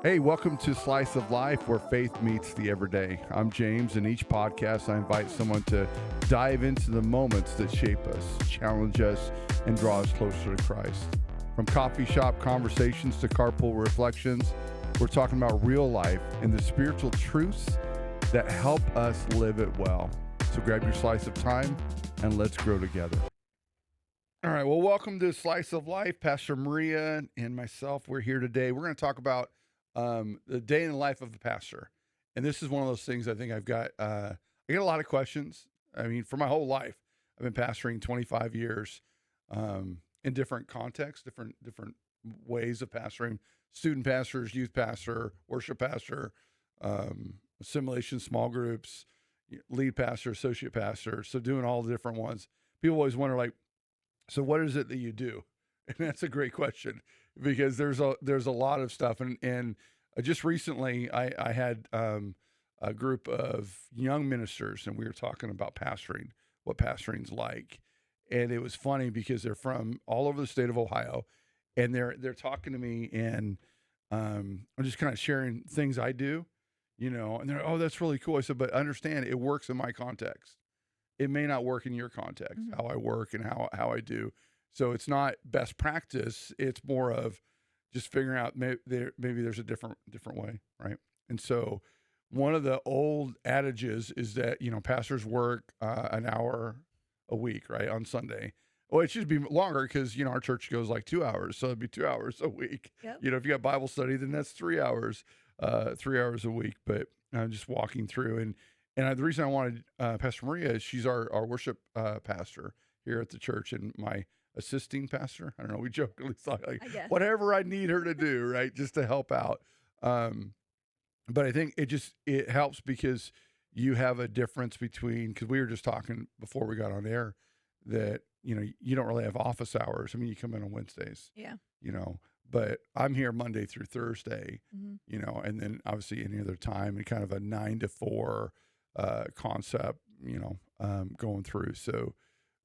Hey, welcome to Slice of Life, where faith meets the everyday. I'm James, and each podcast I invite someone to dive into the moments that shape us, challenge us, and draw us closer to Christ. From coffee shop conversations to carpool reflections, we're talking about real life and the spiritual truths that help us live it well. So grab your slice of time and let's grow together. All right, well, welcome to Slice of Life. Pastor Maria and myself, we're here today. We're going to talk about the day in the life of a pastor. And this is one of those things I think I get a lot of questions. I mean, for my whole life, I've been pastoring 25 years in different contexts, different ways of pastoring, student pastors, youth pastor, worship pastor, assimilation, small groups, lead pastor, associate pastor. So doing all the different ones. People always wonder, like, so what is it that you do? And that's a great question, because there's a lot of stuff. And just recently I had a group of young ministers, and we were talking about pastoring, what pastoring's like. And it was funny because they're from all over the state of Ohio, and they're talking to me, and I'm just kind of sharing things I do, and they're, oh, that's really cool. I said, but understand, it works in my context. It may not work in your context, how I work and how I do. So it's not best practice. It's more of just figuring out maybe there's a different way, right? And so one of the old adages is that, pastors work an hour a week, right, on Sunday. Well, it should be longer because, our church goes like 2 hours. So it'd be 2 hours a week. Yep. If you got Bible study, then that's 3 hours, 3 hours a week. But I'm just walking through. And the reason I wanted Pastor Maria is she's our worship pastor here at the church, and my assisting pastor. I don't know. We jokingly thought, like, whatever I need her to do, right, just to help out. But I think it helps because you have a difference between, because we were just talking before we got on air that you don't really have office hours. I mean, you come in on Wednesdays. Yeah. But I'm here Monday through Thursday. And then obviously any other time, and kind of a 9 to 4 concept, going through. So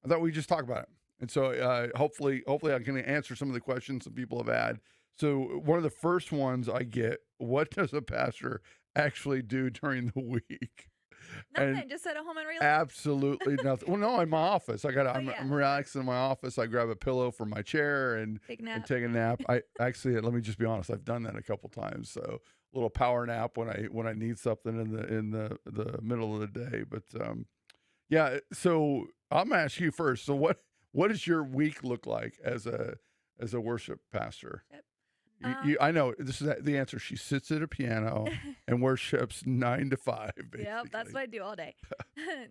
I thought we'd just talk about it. And so hopefully I can answer some of the questions that people have had. So one of the first ones I get, what does a pastor actually do during the week? Nothing, just sit at home and relax. Absolutely nothing. Well, no, in my office. I'm relaxing in my office. I grab a pillow from my chair and take a nap. I actually, let me just be honest, I've done that a couple times. So a little power nap when I need something in the middle of the day. But yeah, so I'm gonna ask you first. So what does your week look like as a worship pastor? Yep. I know this is the answer. She sits at a piano and worships 9 to 5. Basically. Yep, that's what I do all day.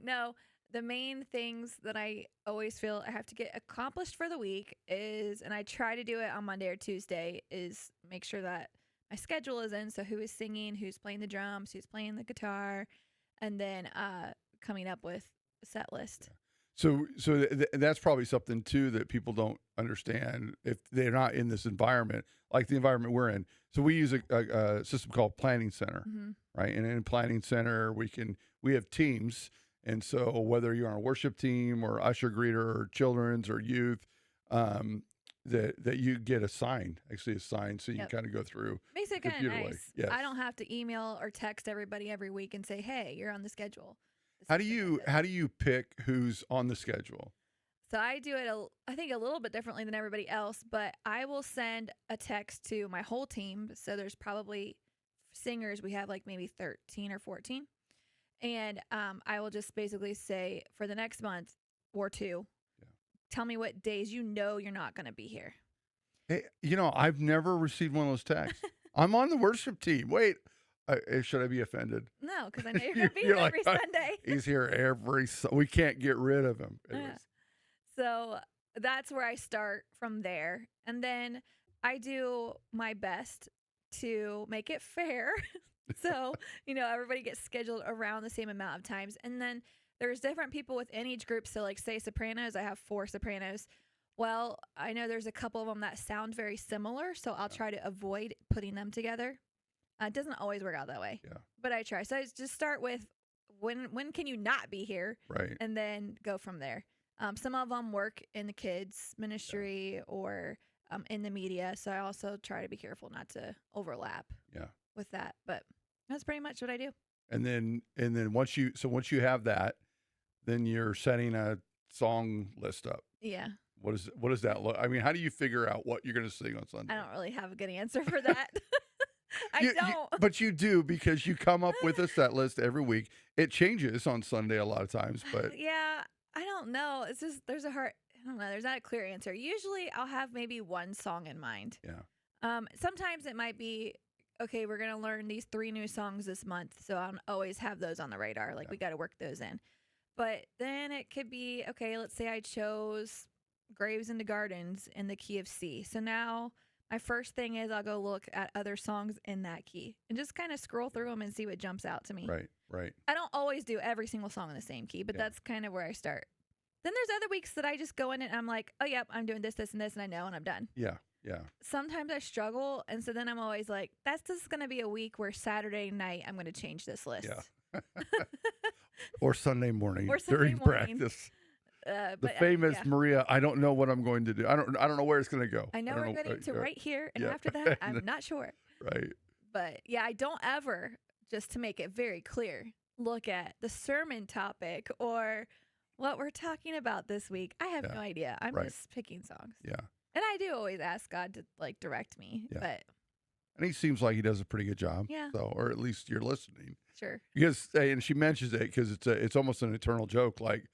No, the main things that I always feel I have to get accomplished for the week is, and I try to do it on Monday or Tuesday, is make sure that my schedule is in. So who is singing, who's playing the drums, who's playing the guitar, and then coming up with a set list. So that's probably something too that people don't understand if they're not in this environment, like the environment we're in. So we use a system called Planning Center, right? And in Planning Center, we have teams. And so whether you're on a worship team or usher greeter or children's or youth, that you get assigned, so you kind of go through. Makes it kind of nice. Yes. I don't have to email or text everybody every week and say, hey, you're on the schedule. How do you pick who's on the schedule? So I do it, I think, a little bit differently than everybody else, but I will send a text to my whole team. So there's probably singers. We have like maybe 13 or 14. And I will just basically say for the next month or two, tell me what days you're not going to be here. Hey, I've never received one of those texts. I'm on the worship team. Wait. Should I be offended? No, because I know you're going to be here every Sunday. He's here we can't get rid of him. So that's where I start from there. And then I do my best to make it fair. So, everybody gets scheduled around the same amount of times. And then there's different people within each group. So like say sopranos, I have 4 sopranos. Well, I know there's a couple of them that sound very similar. So I'll try to avoid putting them together. It doesn't always work out that way, but I try. So I just start with when can you not be here, right? And then go from there. Some of them work in the kids ministry or in the media. So I also try to be careful not to overlap Yeah. with that. But that's pretty much what I do. And then once you have that, then you're setting a song list up. Yeah. What does that look? I mean, how do you figure out what you're going to sing on Sunday? I don't really have a good answer for that. I don't. But you do, because you come up with a set list every week. It changes on Sunday a lot of times, but Yeah, I don't know. It's just I don't know. There's not a clear answer. Usually, I'll have maybe one song in mind. yeah, Sometimes it might be okay. We're gonna learn these 3 new songs this month, so I'll always have those on the radar. Like Yeah. we got to work those in. But then it could be okay. Let's say I chose Graves into Gardens in the key of C. So now my first thing is I'll go look at other songs in that key and just kind of scroll through them and see what jumps out to me. right. I don't always do every single song in the same key, but Yeah. that's kind of where I start. Then there's other weeks that I just go in and I'm like, oh, yep, I'm doing this, this, and this, and I know, and I'm done. Yeah. Sometimes I struggle, and so then I'm always like, that's just going to be a week where Saturday night I'm going to change this list. Yeah. Or Sunday morning Or Sunday during morning. practice. The But, famous yeah. Maria, I don't know what I'm going to do. I don't know where it's going to go. I know we're going to right here, and yeah. after that, I'm not sure. Right. But yeah, I don't ever, just to make it very clear, look at the sermon topic or what we're talking about this week. I have Yeah. no idea. I'm Right. just picking songs. Yeah. And I do always ask God to like direct me. Yeah. But And he seems like he does a pretty good job. Yeah. So, or at least you're listening. sure. Because, and she mentions it because it's almost an eternal joke. Like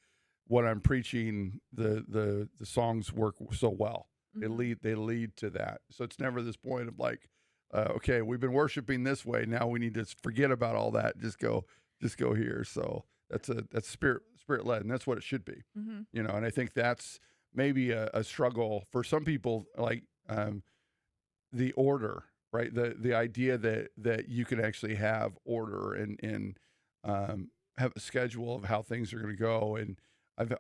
when I'm preaching, the songs work so well. Mhm. They lead to that. So it's never this point of like, okay, we've been worshiping this way. Now we need to forget about all that. Just go here. So that's spirit led, and that's what it should be. Mhm. You know, and I think that's maybe a struggle for some people, like the order, right? The idea that you can actually have order and have a schedule of how things are going to go. And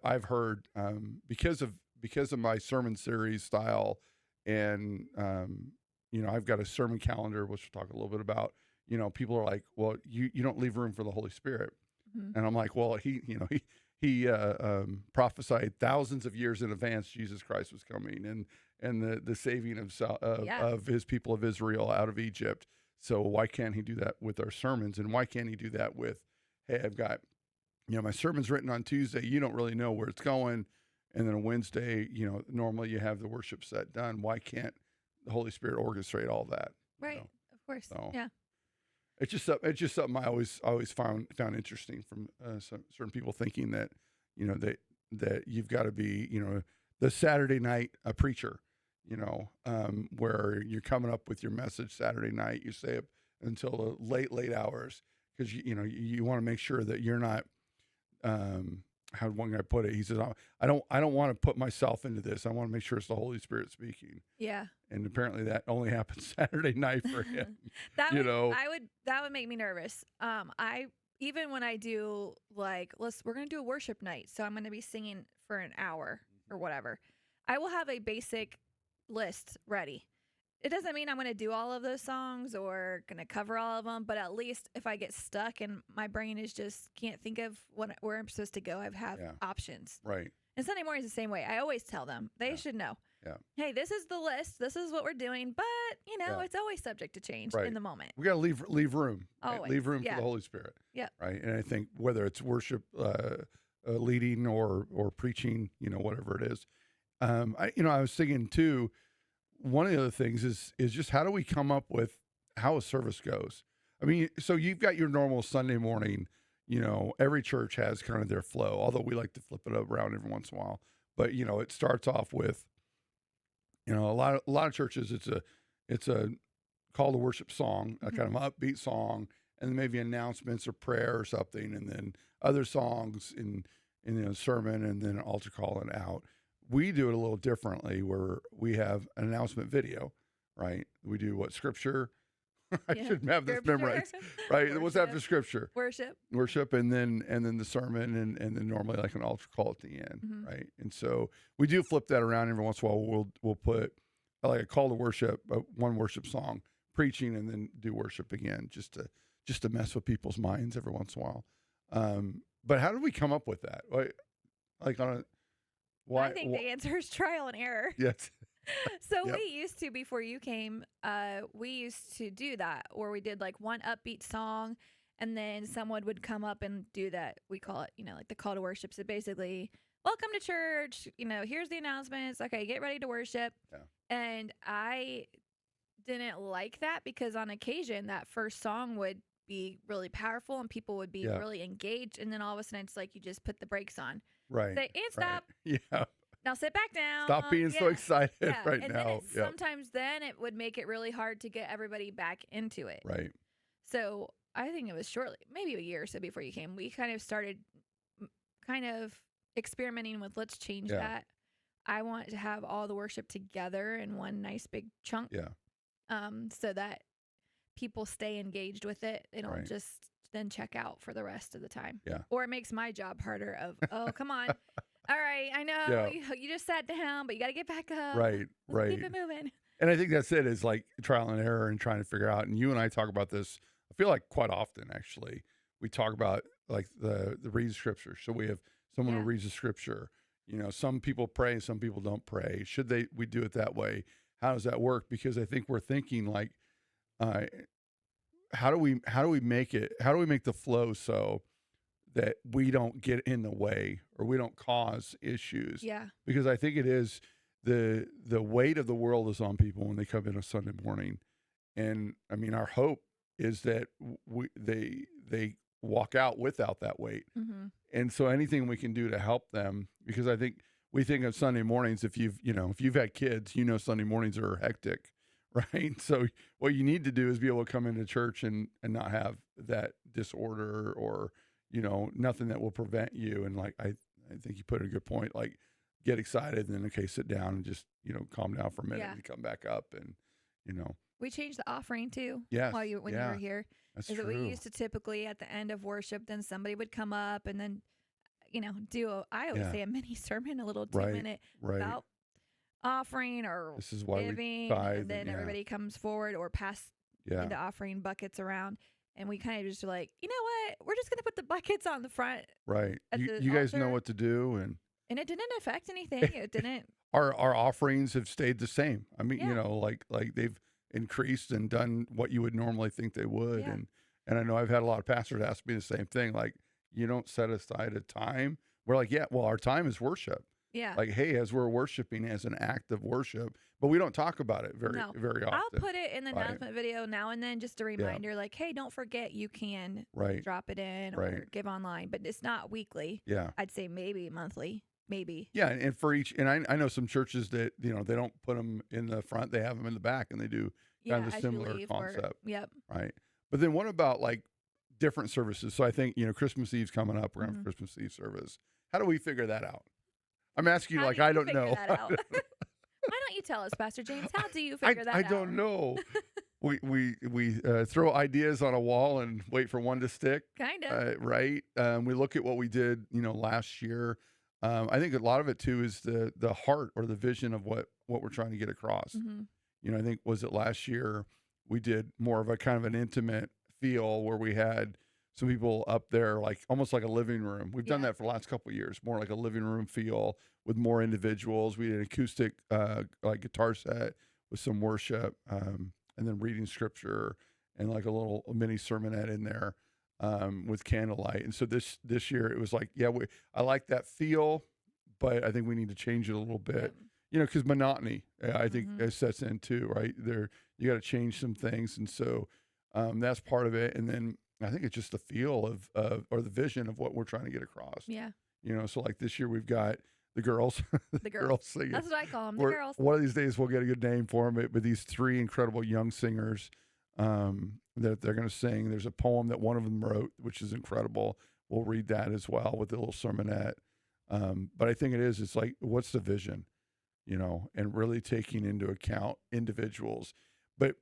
I've heard because of my sermon series style, and you know, I've got a sermon calendar, which we'll talk a little bit about. You know, people are like, well, you don't leave room for the Holy Spirit. Mhm. And I'm like, well, he prophesied thousands of years in advance Jesus Christ was coming, and the saving Yeah. of his people of Israel out of Egypt. So why can't he do that with our sermons? And why can't he do that with, hey, I've got, you know, my sermon's written on Tuesday. You don't really know where it's going. And then on Wednesday, you know, normally you have the worship set done. Why can't the Holy Spirit orchestrate all that? you Right. know? Of course. So- Yeah. It's just something I always found interesting from some certain people thinking that, you know, that you've got to be, you know, the Saturday night a preacher, you know, where you're coming up with your message Saturday night. You stay up until the late hours because you want to make sure that you're not. How one guy put it, he says, I don't want to put myself into this. I want to make sure it's the Holy Spirit speaking. Yeah. And apparently that only happens Saturday night for him. That You would, know. that would make me nervous. I even when I do like we're gonna do a worship night, so I'm gonna be singing for an hour or whatever. I will have a basic list ready. It doesn't mean I'm gonna do all of those songs or gonna cover all of them, but at least if I get stuck and my brain is just can't think of where I'm supposed to go, I have Yeah. options. Right. And Sunday morning's the same way. I always tell them they Yeah. should know. Yeah. Hey, this is the list. This is what we're doing, but you know, Yeah. it's always subject to change Right. in the moment. We got to leave room. Right? Always, Leave room yeah. for the Holy Spirit. Yeah. Right. And I think whether it's worship, leading or preaching, you know, whatever it is, I was thinking too. One of the other things is just how do we come up with how a service goes? I mean, so you've got your normal Sunday morning. You know, every church has kind of their flow, although we like to flip it around every once in a while. But you know, it starts off with, you know, a lot of churches. It's a call to worship song, a kind of upbeat song, and then maybe announcements or prayer or something, and then other songs in a sermon, and then an altar call and out. We do it a little differently, where we have an announcement video, right? We do what scripture. I Yeah. shouldn't have this Scripture. memorized, right? What's after Worship. scripture? Worship. And then the sermon, and then normally like an altar call at the end, Mhm. right? And so we do flip that around every once in a while. We'll put like a call to worship, one worship song, preaching, and then do worship again, just to mess with people's minds every once in a while. But how did we come up with that? Like on a why? I think the answer is trial and error. Yes. So Yep. we used to, before you came, we used to do that where we did like one upbeat song and then someone would come up and do that. We call it, like the call to worship. So basically, welcome to church. Here's the announcements. Okay, get ready to worship. Yeah. And I didn't like that because on occasion that first song would be really powerful and people would be Yeah. really engaged. And then all of a sudden it's like you just put the brakes on. Right. Say, and stop. Right. Yeah. Now sit back down. Stop being so Yeah. excited Yeah. right And now. then Yep. sometimes then it would make it really hard to get everybody back into it. Right. So I think it was shortly, maybe a year or so before you came, we kind of started kind of experimenting with let's change Yeah. that. I want to have all the worship together in one nice big chunk. Yeah. So that people stay engaged with it. They don't Right. just then check out for the rest of the time. Yeah. Or it makes my job harder of, oh, come on. All right, I know Yeah. you just sat down, but you got to get back up. Right. Let's Right. keep it moving. And I think that's it, is like trial and error and trying to figure out. And you and I talk about this, I feel like quite often, actually. We talk about like the read scripture. So we have someone who Yeah. reads the scripture. Some people pray, some people don't pray. Should we do it that way? How does that work? Because I think we're thinking like, how do we make the flow so that we don't get in the way or we don't cause issues? Yeah. Because I think it is the weight of the world is on people when they come in on Sunday morning. And I mean, our hope is that they walk out without that weight. Mm-hmm. And so anything we can do to help them, because I think we think of Sunday mornings, if you've had kids, Sunday mornings are hectic, right? So what you need to do is be able to come into church and not have that disorder or, nothing that will prevent you. And like, I think you put a good point, like get excited and then, okay, sit down and just, calm down for a minute Yeah. and come back up and, We changed the offering too. Yes, When you yeah. were here. That's Is that true. we used to typically at the end of worship, then somebody would come up and then, I always Yeah. say a mini sermon, a little Right, 2-minute right. about offering or This is why we giving, tithe and then yeah. everybody comes forward or pass Yeah. the offering buckets around. And we kind of just like, you know what? We're just going to put the buckets on the front. Right. At You, the you guys know altar. what to do. And And it didn't affect anything. It didn't. our offerings have stayed the same. I mean, Yeah. like they've increased and done what you would normally think they would. Yeah. And I know I've had a lot of pastors ask me the same thing. Like, you don't set aside a time. We're like, yeah, well, our time is worship. Yeah. Like, hey, as we're worshiping as an act of worship, but we don't talk about it very No. often. I'll put it in the Right. announcement video now and then, just a reminder, like, hey, don't forget you can Right. drop it in or Right. give online, but it's not weekly. Yeah. I'd say maybe monthly, maybe. Yeah, and for each, and I know some churches that they don't put them in the front; they have them in the back, and they do Yeah, kind of a as you similar leave or- concept, Yep. right? But then what about like different services? So I think Christmas Eve's coming up. We're gonna have Mhm. Christmas Eve service. How do we figure that out? I'm asking you How like do I you don't figure know. that out? Why don't you tell us, Pastor James? How do you figure that I out? don't know. we throw ideas on a wall and wait for one to stick. Kind of. Right. We look at what we did, last year. I think a lot of it too is the heart or the vision of what we're trying to get across. Mhm. I think was it last year we did more of a kind of an intimate feel where we had some people up there, like almost like a living room. We've done Yeah. that for the last couple of years, more like a living room feel with more individuals. We did an acoustic like guitar set with some worship, and then reading scripture and like a little mini sermonette in there with candlelight. And so this year it was like, yeah, I like that feel, but I think we need to change it a little bit. Yep. Because monotony, I think, Mhm. sets in too, right? You got to change some things, and so that's part of it. And then I think it's just the feel of or the vision of what we're trying to get across. Yeah. So like this year we've got the girls, The girls. singing. That's what I call them, the We're- girls. One of these days we'll get a good name for them, but these three incredible young singers that they're going to sing. There's a poem that one of them wrote, which is incredible. We'll read that as well with a little sermonette. But I think it's like, what's the vision? And really taking into account individuals. But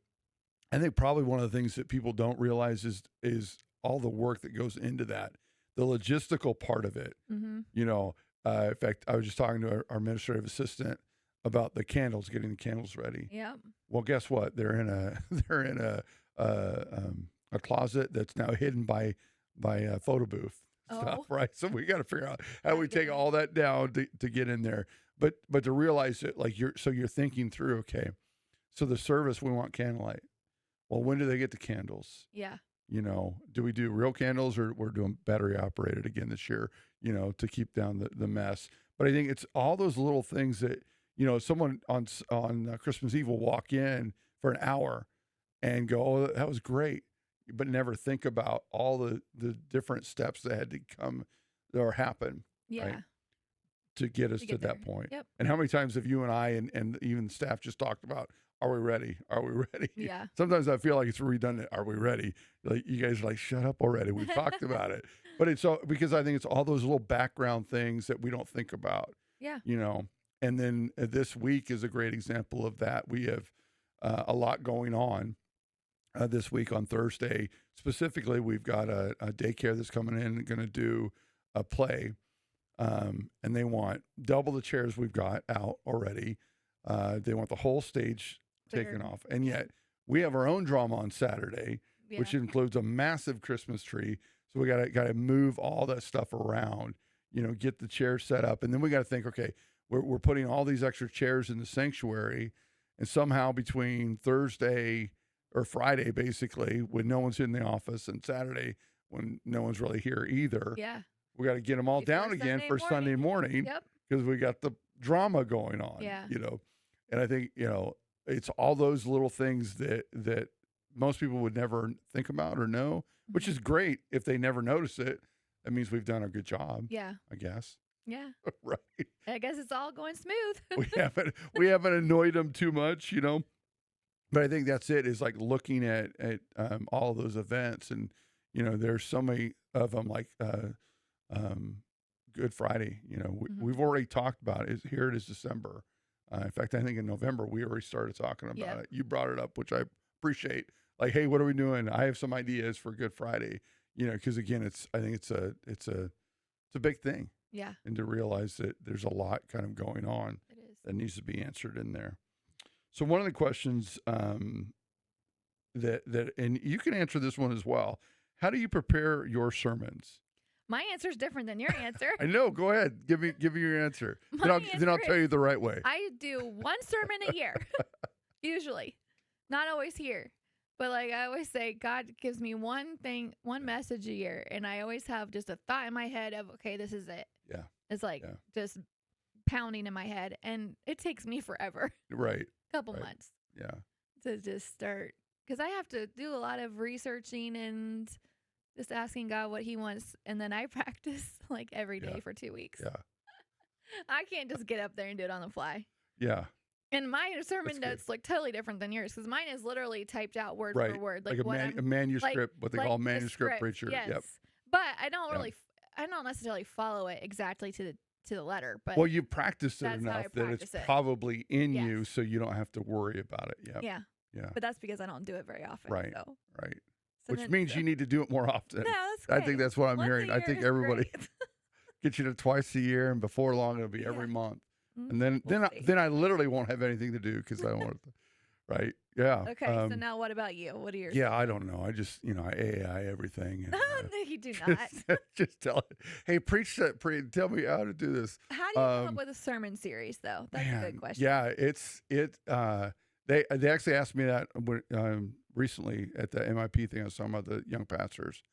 I think probably one of the things that people don't realize is all the work that goes into that, the logistical part of it. Mm-hmm. In fact, I was just talking to our administrative assistant about the candles, getting the candles ready. Yep. Well, guess what? They're in a closet that's now hidden by a photo booth stuff, Oh. right? So we got to figure out how we take goodness. all that down to get in there. but to realize that like you're thinking through, okay, so the service we want candlelight. Well, when do they get the candles? Yeah. You know, do we do real candles or we're doing battery operated again this year, you know, to keep down the mess. But I think it's all those little things that, you know, someone on Christmas Eve will walk in for an hour and go, oh, that was great, but never think about all the different steps that had to come or happen, Yeah. right, to get us to get that there. point. Yep. And how many times have you and I and even staff just talked about, are we ready? Are we ready? Yeah. Sometimes I feel like it's redundant. Are we ready? Like you guys are like, shut up already. We've talked about it. But it's all because I think it's all those little background things that we don't think about. Yeah. You know, and then this week is a great example of that. We have a lot going on this week on Thursday. Specifically, we've got a daycare that's coming in and going to do a play. And they want double the chairs we've got out already. They want the whole stage taken off. And yet we have our own drama on Saturday, which includes a massive Christmas tree. So we got to move all that stuff around, you know, get the chairs set up. And then we got to think, okay, we're putting all these extra chairs in the sanctuary, and somehow between Thursday or Friday, basically, when no one's in the office, and Saturday when no one's really here either, we got to get them all down again for Sunday morning because we got the drama going on, you know. And I think, you know, it's all those little things that most people would never think about or know, which is great. If they never notice it, that means we've done a good job. Yeah. I guess. Yeah. Right. I guess it's all going smooth. we haven't annoyed them too much, you know. But I think that's it, is like looking at all those events, and you know, there's so many of them, like Good Friday. You know, we've already talked about it. Here it is, December. In fact, I think in November we already started talking about it. You brought it up, which I appreciate. Like, hey, what are we doing? I have some ideas for Good Friday. You know, because again, I think it's a big thing. Yeah. And to realize that there's a lot kind of going on It is. that needs to be answered in there. So one of the questions that and you can answer this one as well. How do you prepare your sermons? My answer is different than your answer. I know. Go ahead. Give me your answer. Then I'll tell you the right way. I do one sermon a year, usually. Not always here. But like I always say, God gives me one message a year, and I always have just a thought in my head of, okay, this is it. Yeah. It's like just pounding in my head, and it takes me forever. Right. Couple months. Yeah. To just start, because I have to do a lot of researching and just asking God what He wants, and then I practice like every day for 2 weeks. Yeah. I can't just get up there and do it on the fly. Yeah. And my sermon notes look totally different than yours, because mine is literally typed out word for word, like a manuscript, what they call manuscript preacher. Yes. Yep. But I don't necessarily follow it exactly to the letter. But well, you practiced it enough that it's probably in you, so you don't have to worry about it. Yep. Yeah. Yeah. But that's because I don't do it very often. Right. So. Right. Which means you need to do it more often. No, that's great. I think that's what I'm hearing. I think everybody get you to twice a year, and before long it'll be every month. And then I literally won't have anything to do because I don't want to. Right? Yeah. Okay. So now, what about you? What are yours? Yeah, I don't know. I just I AI everything. And, no, you do not. just tell it. Hey, preach that. Tell me how to do this. How do you come up with a sermon series, though? That's a good question. Yeah, They actually asked me that recently at the MIP thing. I was talking about the young pastors.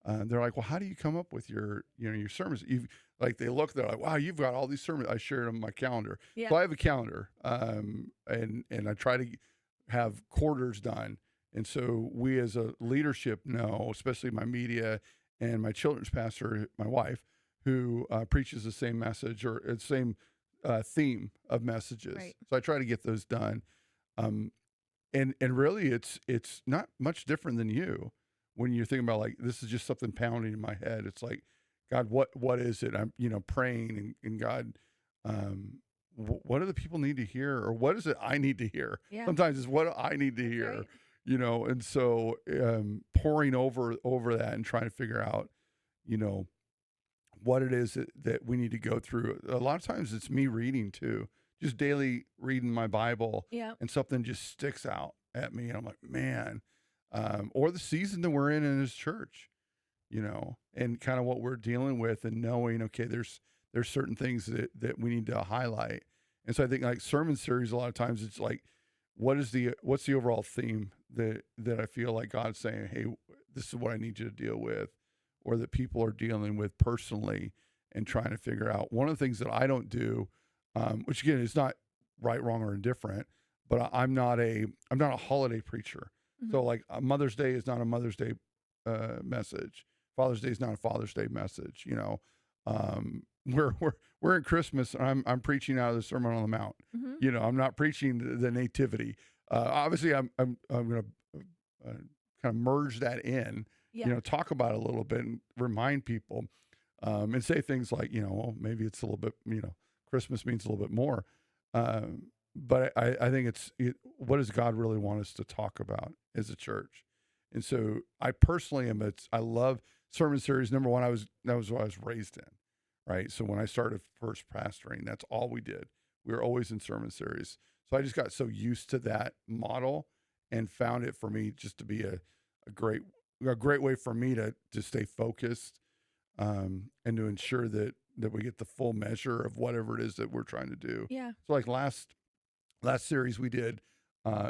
They're like, well, how do you come up with your sermons? They're like, wow, you've got all these sermons. I shared them on my calendar. Yeah. So I have a calendar, and I try to have quarters done. And so we as a leadership know, especially my media and my children's pastor, my wife, who preaches the same message or the same theme of messages. Right. So I try to get those done. And really it's not much different than you. When you're thinking about like, this is just something pounding in my head. It's like, God, what is it? I'm, praying and God, what do the people need to hear? Or what is it I need to hear? Yeah. Sometimes it's what I need to hear, right. And so pouring over that and trying to figure out, what it is that we need to go through. A lot of times it's me reading too, just daily reading my Bible, and something just sticks out at me. And I'm like, man, or the season that we're in his church, and kind of what we're dealing with, and knowing, okay, there's certain things that we need to highlight. And so I think like sermon series, a lot of times it's like, what's the overall theme that I feel like God's saying, hey, this is what I need you to deal with, or that people are dealing with personally and trying to figure out. One of the things that I don't do, which again is not right, wrong, or indifferent, but I'm not a holiday preacher. So like Mother's Day is not a Mother's Day message. Father's Day is not a Father's Day message. You know, we're in Christmas, and I'm preaching out of the Sermon on the Mount. You know, I'm not preaching the nativity. Obviously, I'm going to kind of merge that in. Yeah. You know, talk about it a little bit and remind people, and say things like, you know, well, maybe it's a little bit, you know, Christmas means a little bit more. But I think what does God really want us to talk about as a church? And so I personally I love sermon series. Number one, that was what I was raised in, right? So when I started first pastoring, that's all we did. We were always in sermon series. So I just got so used to that model and found it for me just to be a great way for me to stay focused, and to ensure that we get the full measure of whatever it is that we're trying to do. Yeah. So like last series we did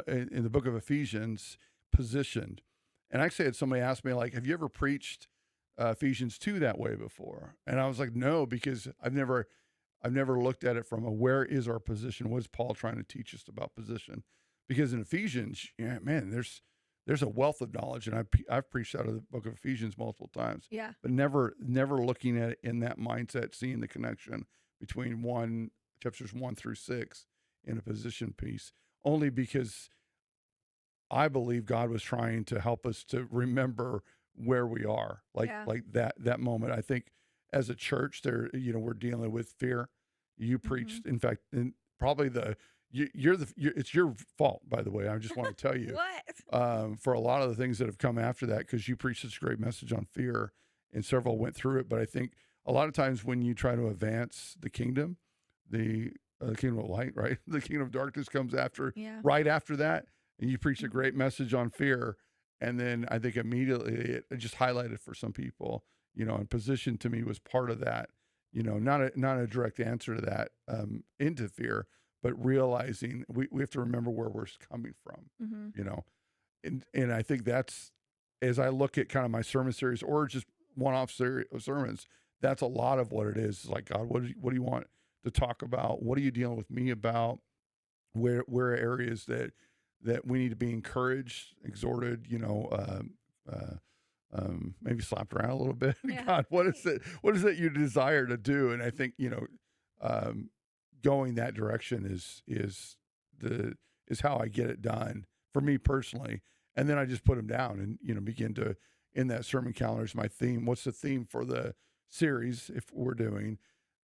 in the book of Ephesians, positioned. And actually had somebody ask me, like, have you ever preached Ephesians 2 that way before? And I was like, no, because I've never looked at it from where is our position? What is Paul trying to teach us about position? Because in Ephesians, yeah, man, there's a wealth of knowledge, and I've preached out of the book of Ephesians multiple times. Yeah. But never looking at it in that mindset, seeing the connection between chapters 1 through 6 in a position piece, only because I believe God was trying to help us to remember where we are, like that moment. I think as a church, we're dealing with fear. You preached, in fact, and probably it's your fault, by the way. I just want to tell you What? For a lot of the things that have come after that, because you preached such a great message on fear, and several went through it. But I think a lot of times when you try to advance the kingdom, the kingdom of light, right? The kingdom of darkness comes right after that. And you preach a great message on fear. And then I think immediately it just highlighted for some people, you know, and position to me was part of that, you know, not a direct answer to that, into fear, but realizing we have to remember where we're coming from, you know, and I think that's, as I look at kind of my sermon series or just one-off sermons, that's a lot of what it is. It's like, God, what do you want to talk about? What are you dealing with me about? Where are areas that we need to be encouraged, exhorted, you know, maybe slapped around a little bit. Yeah. God, what is it you desire to do? And I think, you know, going that direction is how I get it done for me personally. And then I just put them down and, you know, begin to, in that sermon calendar is my theme. What's the theme for the series if we're doing?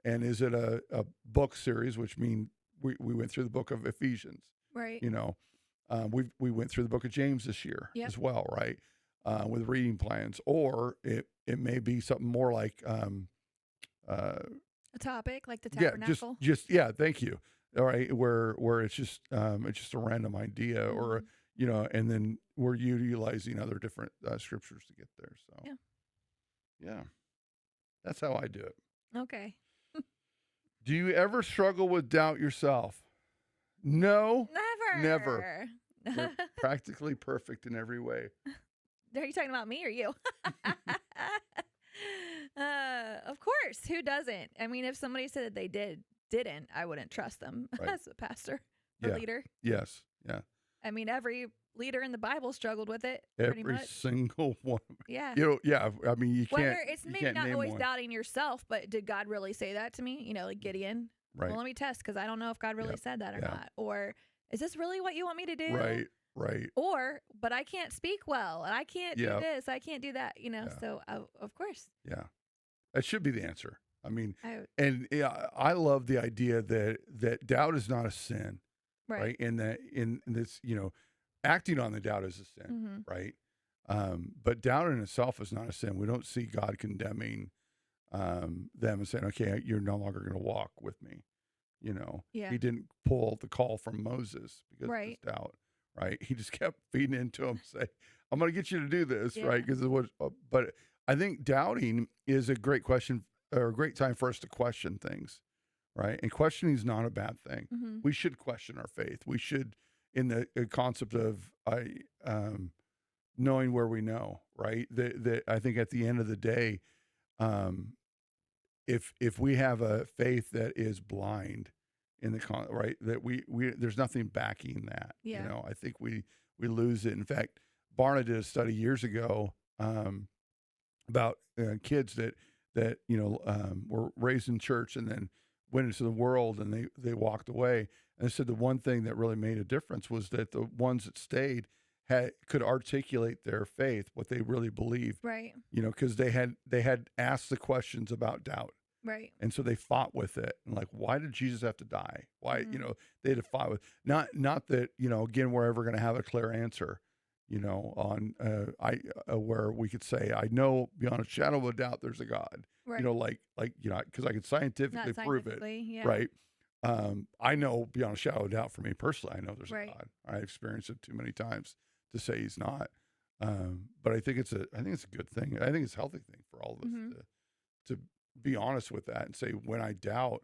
And is it a book series, which means we went through the book of Ephesians, Right. you know, we went through the book of James this year as well, right? With reading plans, or it may be something more like A topic like the tabernacle. Thank you. All right, where it's just a random idea, or you know, and then we're utilizing other different scriptures to get there. So yeah, that's how I do it. Okay. Do you ever struggle with doubt yourself? No, Never. We're practically perfect in every way. Are you talking about me or you? Of course. Who doesn't? I mean, if somebody said that they didn't, I wouldn't trust them as a pastor or leader. Yes. Yeah. I mean, every leader in the Bible struggled with it. Pretty Every much. single one. Yeah. You know, yeah. I mean, you can't. Whether it's maybe not always doubting yourself, but did God really say that to me? You know, like Gideon. Right. Well, let me test because I don't know if God really said that or not. Or is this really what you want me to do? Right. Or, but I can't speak well, and I can't do this, I can't do that. You know, so of course. Yeah, that should be the answer. I mean, I love the idea that doubt is not a sin, right? And that in this, you know, acting on the doubt is a sin, right? But doubt in itself is not a sin. We don't see God condemning them and saying, okay, you're no longer going to walk with me. You know, he didn't pull the call from Moses because of his doubt, right? He just kept feeding into him, say, I'm going to get you to do this, right? Because it was, but I think doubting is a great question or a great time for us to question things, right? And questioning is not a bad thing. Mm-hmm. We should question our faith. We should, in the concept of knowing where we know, right? I think at the end of the day, um, if we have a faith that is blind in the right, that we there's nothing backing that. Yeah. You know, I think we lose it. In fact, Barna did a study years ago about kids that were raised in church and then went into the world, and they walked away. And they said the one thing that really made a difference was that the ones that stayed could articulate their faith, what they really believed. Right. You know, because they had asked the questions about doubt. Right. And so they fought with it. And like, why did Jesus have to die? Why, Mm-hmm. they had to fight with, not that, again, we're ever going to have a clear answer, on, where we could say, I know beyond a shadow of a doubt, there's a God, Right. cause I could scientifically Not prove it. scientifically, yeah. Right. I know beyond a shadow of doubt for me personally, I know there's Right. a God. I experienced it too many times to say he's not. But I think it's a good thing. I think it's a healthy thing for all of us Mm-hmm. to be honest with that and say, when I doubt,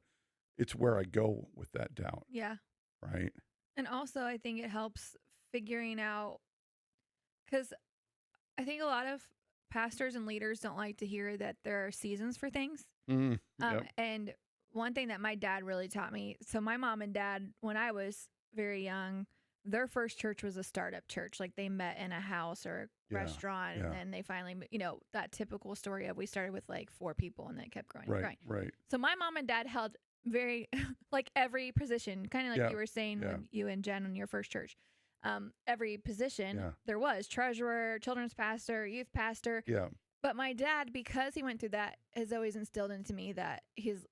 it's where I go with that doubt. Yeah. Right. And also, I think it helps figuring out, because I think a lot of pastors and leaders don't like to hear that there are seasons for things. Yep. And one thing that my dad really taught me, so my mom and dad, when I was very young, their first church was a startup church. Like they met in a house or a Yeah, restaurant, yeah. and then they finally, that typical story of we started with like 4 people and then it kept growing and Right. growing. Right. So my mom and dad held very, like every position, kind of like Yeah, you were saying yeah. when you and Jen in your first church. Every position Yeah. there was treasurer, children's pastor, youth pastor. Yeah. But my dad, because he went through that, has always instilled into me that he's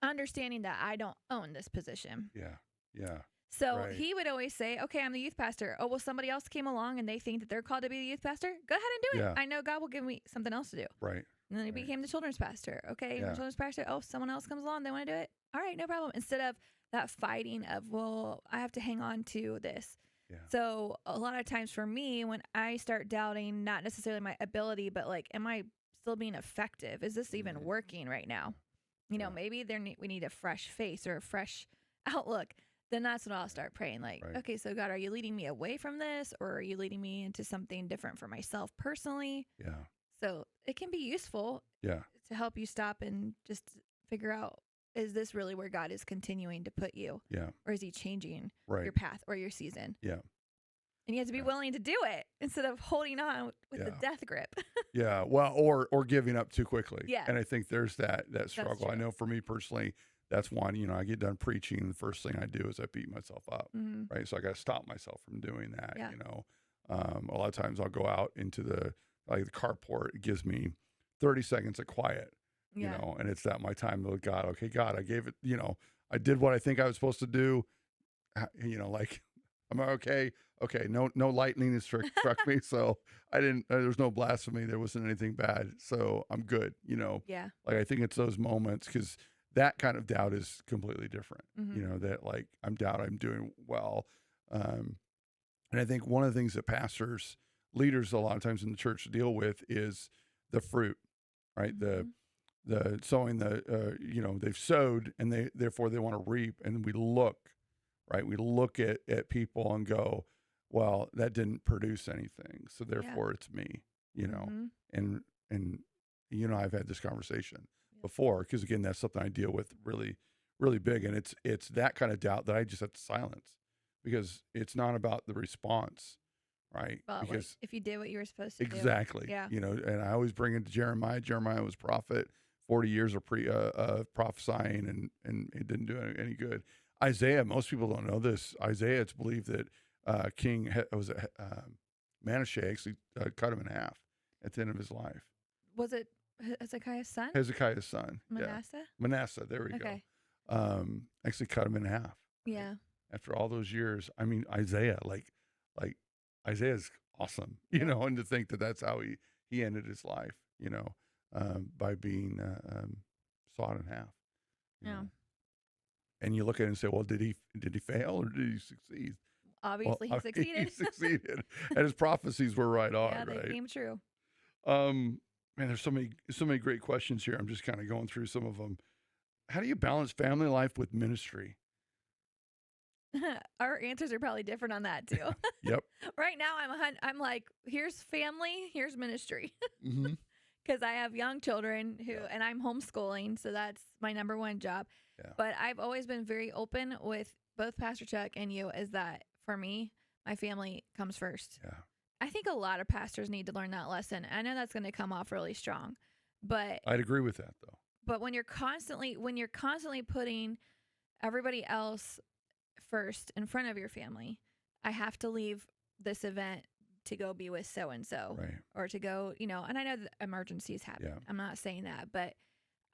understanding that I don't own this position. Yeah. Yeah. So Right. he would always say, okay, I'm the youth pastor. Oh, well, somebody else came along and they think that they're called to be the youth pastor. Go ahead and do it. Yeah. I know God will give me something else to do. Right. And then he Right. became the children's pastor. Okay, Yeah. children's pastor. Oh, someone else comes along. They want to do it. All right, no problem. Instead of that fighting of, well, I have to hang on to this. Yeah. So a lot of times for me, when I start doubting, not necessarily my ability, but like, am I still being effective? Is this even working right now? Yeah. Maybe we need a fresh face or a fresh outlook. Then that's when I'll start praying. Like, Right. okay, so God, are you leading me away from this, or are you leading me into something different for myself personally? Yeah. So it can be useful Yeah. to help you stop and just figure out, is this really where God is continuing to put you, Yeah. or is he changing Right. your path or your season? Yeah. And you have to be Yeah. willing to do it instead of holding on with the Yeah. death grip. Yeah. Well, or giving up too quickly. Yeah. And I think there's that struggle. I true. know for me personally, that's one, I get done preaching. The first thing I do is I beat myself up. Mhm. Right. So I got to stop myself from doing that. Yeah. A lot of times I'll go out into the carport. It gives me 30 seconds of quiet, Yeah. and it's that my time with God. Okay, God, I gave it, I did what I think I was supposed to do. Like, am I okay? Okay. No lightning has struck me. So I didn't, there was no blasphemy. There wasn't anything bad. So I'm good. Yeah. Like, I think it's those moments, because that kind of doubt is completely different. Mhm. That like, I'm doing well. And I think one of the things that pastors, leaders, a lot of times in the church deal with is the fruit, right? Mhm. The sowing, they've sowed and therefore they want to reap. And we look, right? We look at people and go, well, that didn't produce anything. So therefore it's me, Mhm. and, I've had this conversation before, because again, that's something I deal with really, really big. And it's that kind of doubt that I just have to silence, because it's not about the response, right? Well, like, Because if you did what you were supposed to do. exactly, Yeah. and I always bring it to Jeremiah. Jeremiah was prophet, 40 years of prophesying, and it didn't do any good. Isaiah, most people don't know this. Isaiah, it's believed that Manasseh actually cut him in half at the end of his life. Was it Hezekiah's son? Hezekiah's son. Yeah. Manasseh? Manasseh, there we Okay. go. Actually cut him in half. right? Yeah. After all those years. I mean, Isaiah, like Isaiah's awesome, Yeah. and to think that that's how he ended his life, by being sawed in half. you Yeah. know. And you look at it and say, well, did he fail or did he succeed? Obviously, he succeeded. He succeeded, and his prophecies were right on. Yeah, they right. came true. Man, there's so many great questions here. I'm just kind of going through some of them. how do you balance family life with ministry? Our answers are probably different on that too. Yep. Right now, I'm like, here's family, here's ministry, Mm-hmm. because I have young children Yeah. and I'm homeschooling, so that's my number one job. Yeah. But I've always been very open with both Pastor Chuck and you, is that for me, my family comes first. Yeah. I think a lot of pastors need to learn that lesson. I know that's going to come off really strong, but I'd agree with that though. when you're constantly putting everybody else first in front of your family, I have to leave this event to go be with so and so, Right. or to go, and I know that emergencies happen. Yeah. I'm not saying that, but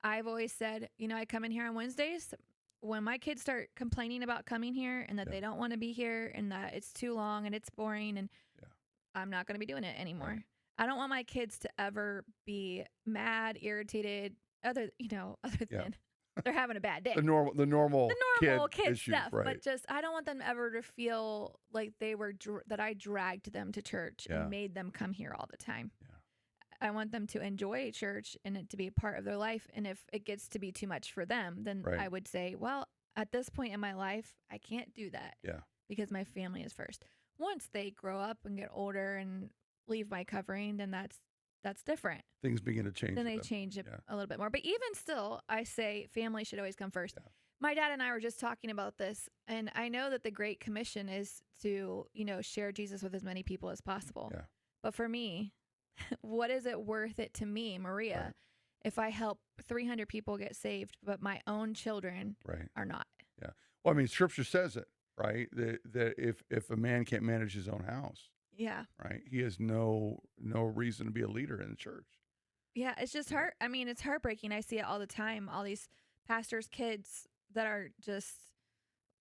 I've always said, I come in here on Wednesdays. When my kids start complaining about coming here and that Yeah. they don't want to be here and that it's too long and it's boring, and Yeah. I'm not going to be doing it anymore. Right. I don't want my kids to ever be mad, irritated, other Yeah. than they're having a bad day. The normal Kid issues, stuff, right? but just I don't want them ever to feel like they were that I dragged them to church Yeah. and made them come here all the time. Yeah. I want them to enjoy church and it to be a part of their life. And if it gets to be too much for them, then Right. I would say, well, at this point in my life, I can't do that. Yeah. Because my family is first. Once they grow up and get older and leave my covering, then that's different. Things begin to change. Then with they them. change it Yeah. a little bit more. But even still, I say family should always come first. Yeah. My dad and I were just talking about this, and I know that the Great Commission is to, share Jesus with as many people as possible. Yeah. But for me, what is it worth it to me, Maria, Right. if I help 300 people get saved, but my own children Right. are not? Yeah. Well, I mean, Scripture says it, right? That if a man can't manage his own house, Yeah. right, he has no reason to be a leader in the church. Yeah, it's just hurt. I mean, it's heartbreaking. I see it all the time. All these pastors' kids that are just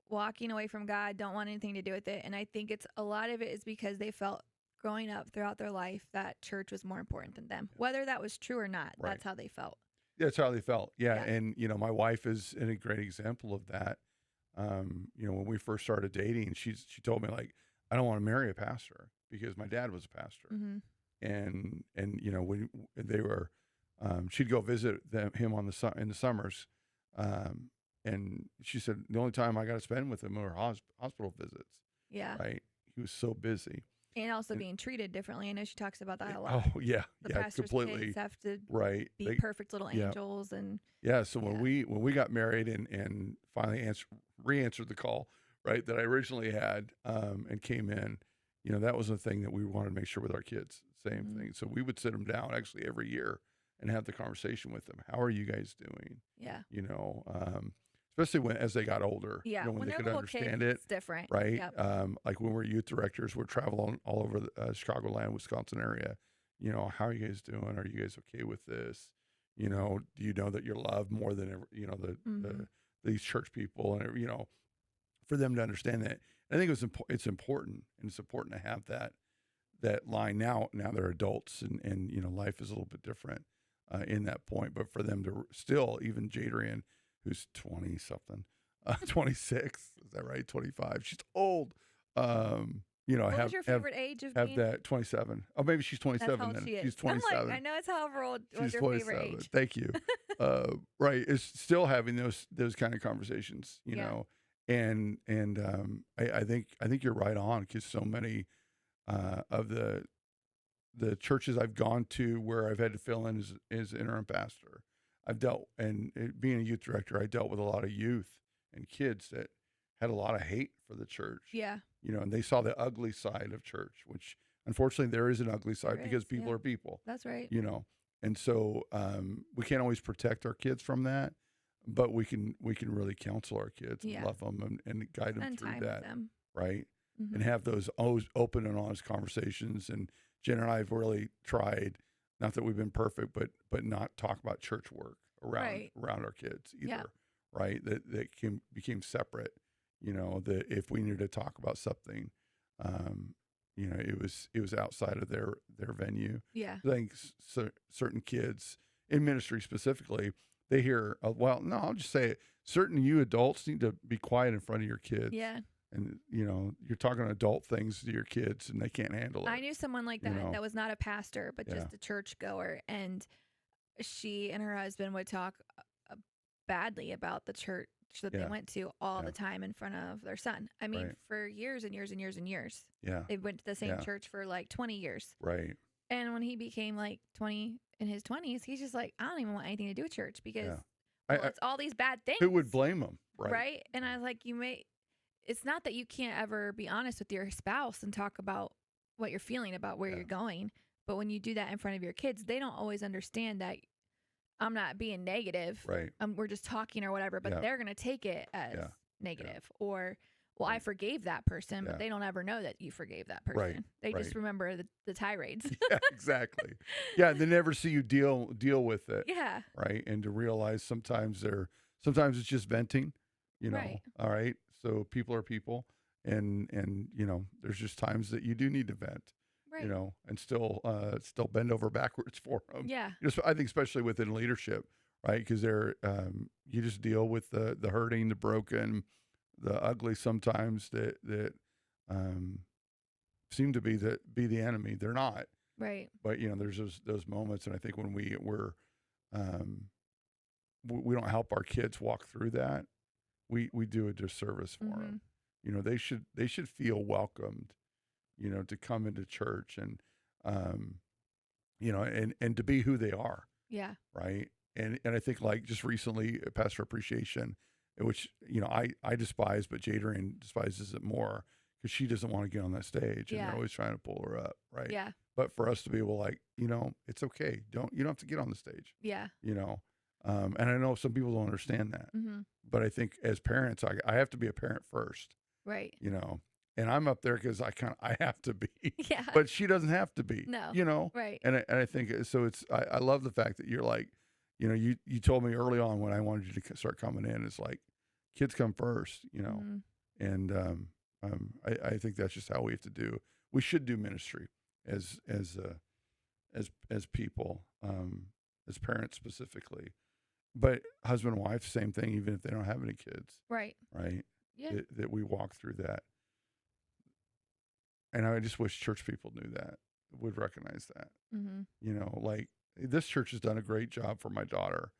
walking away from God, don't want anything to do with it. And I think a lot of it is because they felt growing up throughout their life that church was more important than them. Whether that was true or not, Right. that's how they felt. That's how they felt. Yeah. Yeah. And, my wife is a great example of that. When we first started dating, she told me, like, I don't want to marry a pastor because my dad was a pastor. Mm-hmm. And when they were, she'd go visit him in the summers. And she said, the only time I got to spend with him were hospital visits. Yeah. Right. He was so busy. And also being treated differently. I know she talks about that a lot. Oh yeah. The Yeah. pastor's Completely. kids have to Right. be perfect little yeah. angels. And Yeah. So Yeah. when we got married and finally re-answered the call, right, that I originally had, and came in, that was the thing that we wanted to make sure with our kids. Same Mhm. thing. So we would sit them down actually every year and have the conversation with them. How are you guys doing? yeah. Especially as they got older. Yeah. When they they're could little understand kids, it. it's different. Right. Yep. Like when we're youth directors, we're traveling all over the Chicagoland, Wisconsin area. How are you guys doing? Are you guys okay with this? Do you know that you're loved more than ever, Mhm. these church people and, for them to understand that. I think it's important, and it's important to have that line now they're adults and life is a little bit different in that point, but for them to still, even Jadrian, who's 20 something, 26, is that right? 25. She's old. What was your favorite age of have being? that 27. Oh, maybe she's 27 That's how old then. she is. She's I'm 27. like, I know it's however old was She's your 27. favorite age. Thank you. Right. It's still having those kind of conversations, Yeah. and I think you're right on, because so many of the churches I've gone to where I've had to fill in as interim pastor, being a youth director, I dealt with a lot of youth and kids that had a lot of hate for the church. Yeah. And they saw the ugly side of church, which unfortunately there is an ugly side There because is, people yeah. are people, That's right. And so we can't always protect our kids from that, but we can really counsel our kids and Yeah. love them and guide them Spend through time that, with them. right? Mhm. And have those open and honest conversations. And Jen and I have really tried, not that we've been perfect, but not talk about church work Right. around our kids either, Yeah. right? That became separate. That if we needed to talk about something, it was outside of their venue. Yeah. I think certain kids in ministry specifically, they hear, I'll just say it. Certain you adults need to be quiet in front of your kids. Yeah. And, you're talking adult things to your kids and they can't handle it. I knew someone like that that was not a pastor, but Yeah. just a church goer. And she and her husband would talk badly about the church that they Yeah. went to all Yeah. the time in front of their son. I mean, Right. for years and years and years and years. Yeah. They went to the same Yeah. church for like 20 years. Right. And when he became like 20 in his 20s, he's just like, I don't even want anything to do with church because, Yeah. well, it's all these bad things. Who would blame them? Right. Right. And I was like, it's not that you can't ever be honest with your spouse and talk about what you're feeling about where Yeah. you're going. But when you do that in front of your kids, they don't always understand that I'm not being negative. Right. We're just talking or whatever, but Yeah. they're going to take it as Yeah. negative or, well, I Right. forgave that person, Yeah. but they don't ever know that you forgave that person. Right. They Right. just remember the tirades. Yeah, exactly. Yeah, they never see you deal with it. Yeah. Right. And to realize sometimes it's just venting, Right. all right. So people are people, and there's just times that you do need to vent, Right. and still bend over backwards for them. Yeah. I think especially within leadership, right? Because you just deal with the hurting, the broken, the ugly sometimes that seem to be the enemy. They're not, Right. but there's those moments, and I think when we don't help our kids walk through that, we do a disservice for them. They should feel welcomed, to come into church and and to be who they are, Yeah. right? And I think like just recently, Pastor Appreciation, which I despise, but Jadrian despises it more because she doesn't want to get on that stage, and Yeah. they're always trying to pull her up, right? Yeah. But for us to be able, like, it's okay. You don't have to get on the stage, Yeah. And I know some people don't understand that, but I think as parents, I have to be a parent first, Right. and I'm up there because I have to be, Yeah. but she doesn't have to be, No. Right. and I think so. I love the fact that you're like, you told me early on when I wanted you to start coming in, it's like kids come first, and I think that's just how we have to do. We should do ministry as people, as parents specifically, but husband and wife, same thing, even if they don't have any kids, Right. right? Yeah. That we walk through that. And I just wish church people knew that, would recognize that. Like this church has done a great job for my daughter,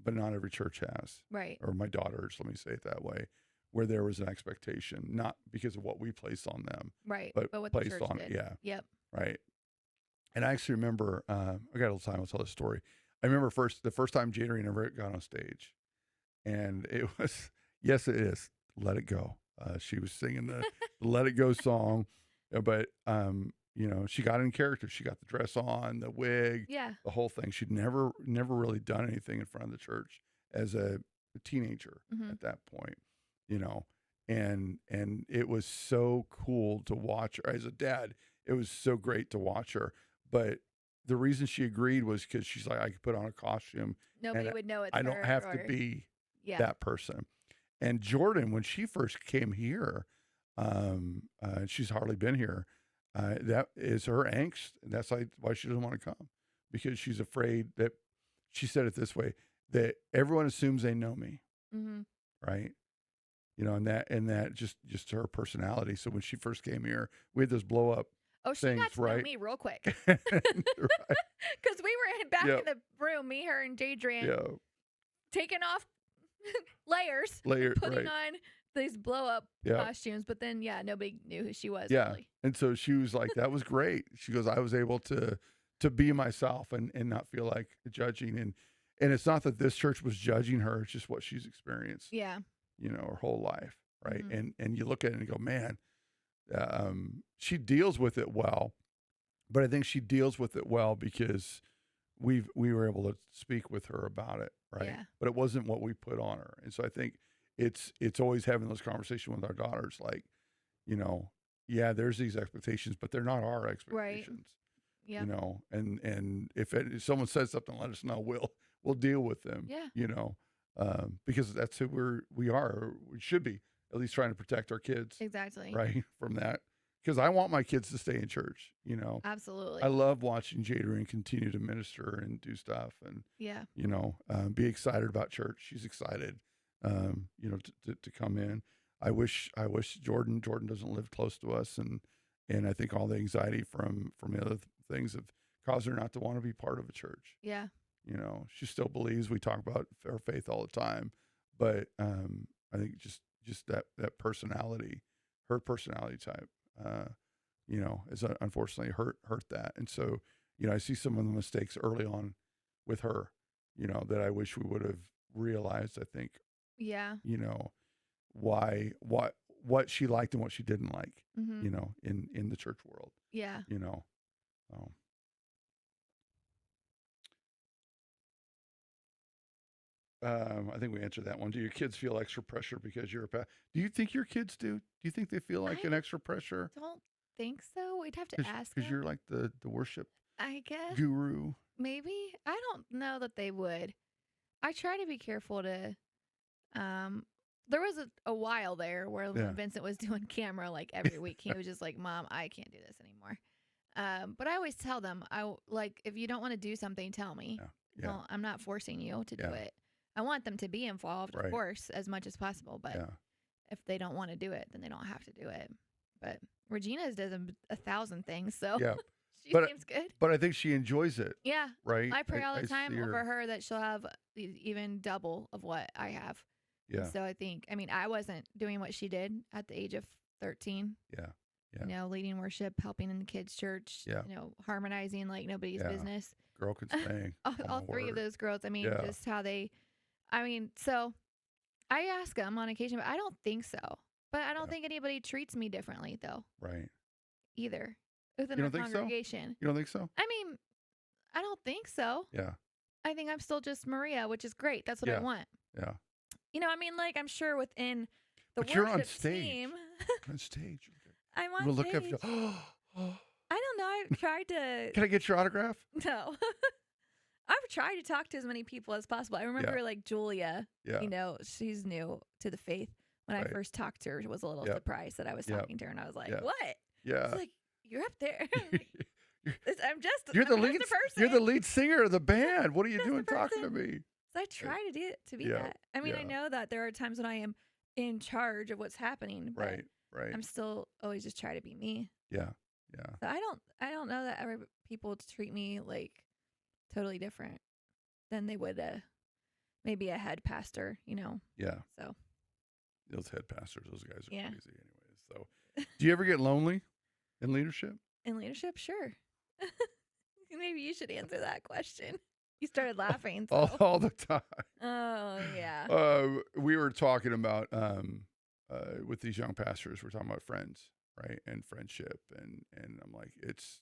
but not every church has. Right. Or my daughters, let me say it that way, where there was an expectation, not because of what we placed on them, Right. but what the placed church on did. yeah, Yep. right. And I actually remember, I got a little time, I'll tell this story. I remember the first time Jadrian ever got on stage, and it was, yes, it is, Let It Go. She was singing the Let It Go song, but she got in character. She got the dress on, the wig, Yeah. the whole thing. She'd never really done anything in front of the church as a teenager at that point, and it was so cool to watch her. As a dad, it was so great to watch her. But the reason she agreed was because she's like, I could put on a costume. Nobody would know it's I don't her have or, to be yeah. that person. And Jordan, when she first came here, she's hardly been here. That is her angst. And that's why she doesn't want to come, because she's afraid that, she said it this way, that everyone assumes they know me. Right. And that just her personality. So when she first came here, we had those blow up. Oh, she things, got to know right? me real quick. Right. Because we were back Yep. in the room, me, her, and Jadrian, Yeah. taking off layers, putting on these blow up costumes. But then, nobody knew who she was. Yeah. Really. And so she was like, that was great. She goes, I was able to be myself and not feel like judging. And it's not that this church was judging her. It's just what she's experienced, Yeah. Her whole life. Right. And you look at it and you go, man, she deals with it well, but I think she deals with it well because we were able to speak with her about it. Right. Yeah. But it wasn't what we put on her. And so I think it's always having those conversations with our daughters. Like, there's these expectations, but they're not our expectations. Yeah. And if someone says something, let us know. We'll deal with them. Yeah. Because that's who we are. We should be at least trying to protect our kids. Exactly. Right. From that. Because I want my kids to stay in church, Absolutely. I love watching Jadrian continue to minister and do stuff and, Yeah. Be excited about church. She's excited, to come in. I wish Jordan doesn't live close to us. And I think all the anxiety from the other things have caused her not to want to be part of a church. Yeah. You know, she still believes. We talk about her faith all the time, but I think just that personality, her personality type, you know, is unfortunately hurt that. And so, you know, I see some of the mistakes early on with her, you know, that I wish we would have realized. I think, Yeah. you know, what she liked and what she didn't like, Mm-hmm. you know, in the church world, Yeah. you know. So, I think we answered that one. Do your kids feel extra pressure because you're a Do you think your kids do? Do you think they feel like I an extra pressure don't think so. We'd have to ask because them. you're like the worship I guess guru? maybe. I don't know that they would. I try to be careful to. Um, there was a while there where Yeah, when Vincent was doing camera like every week, he was just like, "Mom, I can't do this anymore." But I always tell them, like if you don't want to do something, tell me. yeah, yeah, No, I'm not forcing you to do yeah. it. I want them to be involved, of Right. course, as much as possible. But Yeah, if they don't want to do it, then they don't have to do it. But Regina's does a thousand things, so yeah. she But seems good. but I think she enjoys it, Yeah, right? I pray all the I time see her. over her that she'll have even double of what I have. And Yeah, so I think, I mean, I wasn't doing what she did at the age of 13. yeah, yeah, You know, leading worship, helping in the kids' church. yeah, You know, harmonizing like nobody's yeah. business. Girl can sing. all Oh all my three of word. those girls. I mean, Yeah, just how they. I mean, so I ask them on occasion, but I don't think so. But I don't yeah. think anybody treats me differently though, Right. either within You our don't think so? congregation. You don't think so? I mean, I don't think so. Yeah, I think I'm still just Maria, which is great. That's what I yeah, want. yeah. You know, I mean, like I'm sure within the But you're on worship stage. team, On stage. I'm You will on look up. stage. Oh, I don't know. I've tried to. can I get your autograph? No. I've tried to talk to as many people as possible. I remember Yeah, like Julia, yeah, you know, she's new to the faith. When I right. first talked to her, she was a little Yep, surprised that I was yep, talking to her, and I was like, yep. "What?" Yeah. She's like, "You're up there." I'm like, you're, I'm just you're the I'm lead. just a person. You're the lead singer of the band. What are you Just a doing talking to person. me? So I try to do to be Yeah, that. I mean, I yeah. know that there are times when I am in charge of what's happening, but Right, right. I'm still always just try to be me. Yeah, yeah, So I don't know that every people treat me like totally different than they would maybe a head pastor, you know. yeah. So Those head pastors, those guys are yeah, crazy, anyways. So, do you ever get lonely in leadership? in leadership, sure. Maybe you should answer that question. You started laughing. So. All the time. Oh yeah. We were talking about with these young pastors. We're talking about friends, right, and friendship, and I'm like, it's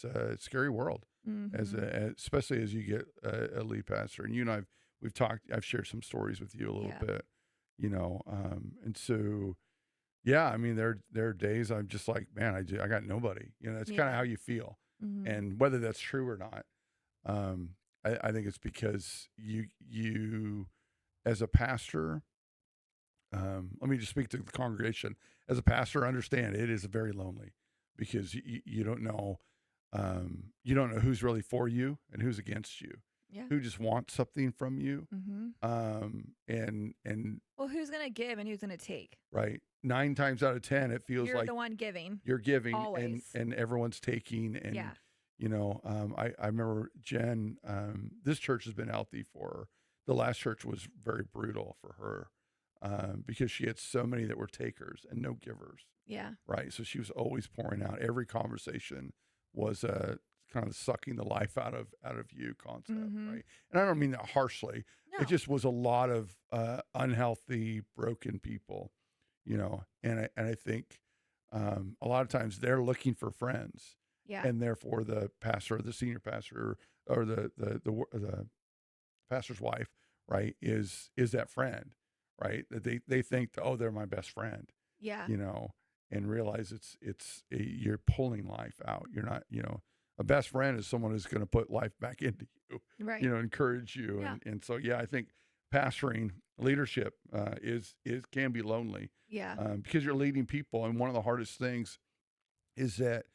a scary world Mm-hmm. especially as you get a lead pastor. And you and we've talked. I've shared some stories with you a little Yeah. bit, you know, and so yeah, I mean, there are days I'm just like, man, I got nobody. You know, that's kind of Yeah. how you feel, Mm-hmm. and whether that's true or not, I think it's because you as a pastor. Let me just speak to the congregation. As a pastor, understand it is very lonely because you don't know. You don't know who's really for you and who's against you, Yeah. who just wants something from you. Mm-hmm. And Well, who's gonna give and who's gonna take? right, 9 times out of 10, it feels You're like the one giving. you're giving Always. and everyone's taking. And, Yeah. you know, I remember Jen, this church has been healthy for her. The last church was very brutal for her because she had so many that were takers and no givers. Yeah. Right. So she was always pouring out. Every conversation was kind of sucking the life out of you concept. Mm-hmm. Right. And I don't mean that harshly. No. It just was a lot of unhealthy, broken people, you know, and I think a lot of times they're looking for friends. Yeah. And therefore the pastor or the senior pastor or the pastor's wife, right, is that friend, right? That they think, oh, they're my best friend, Yeah. you know, and realize you're pulling life out. You're not, you know, a best friend is someone who's going to put life back into you, Right. you know, encourage you. Yeah. And so, yeah, I think pastoring leadership can be lonely Yeah. because you're leading people. And one of the hardest things is that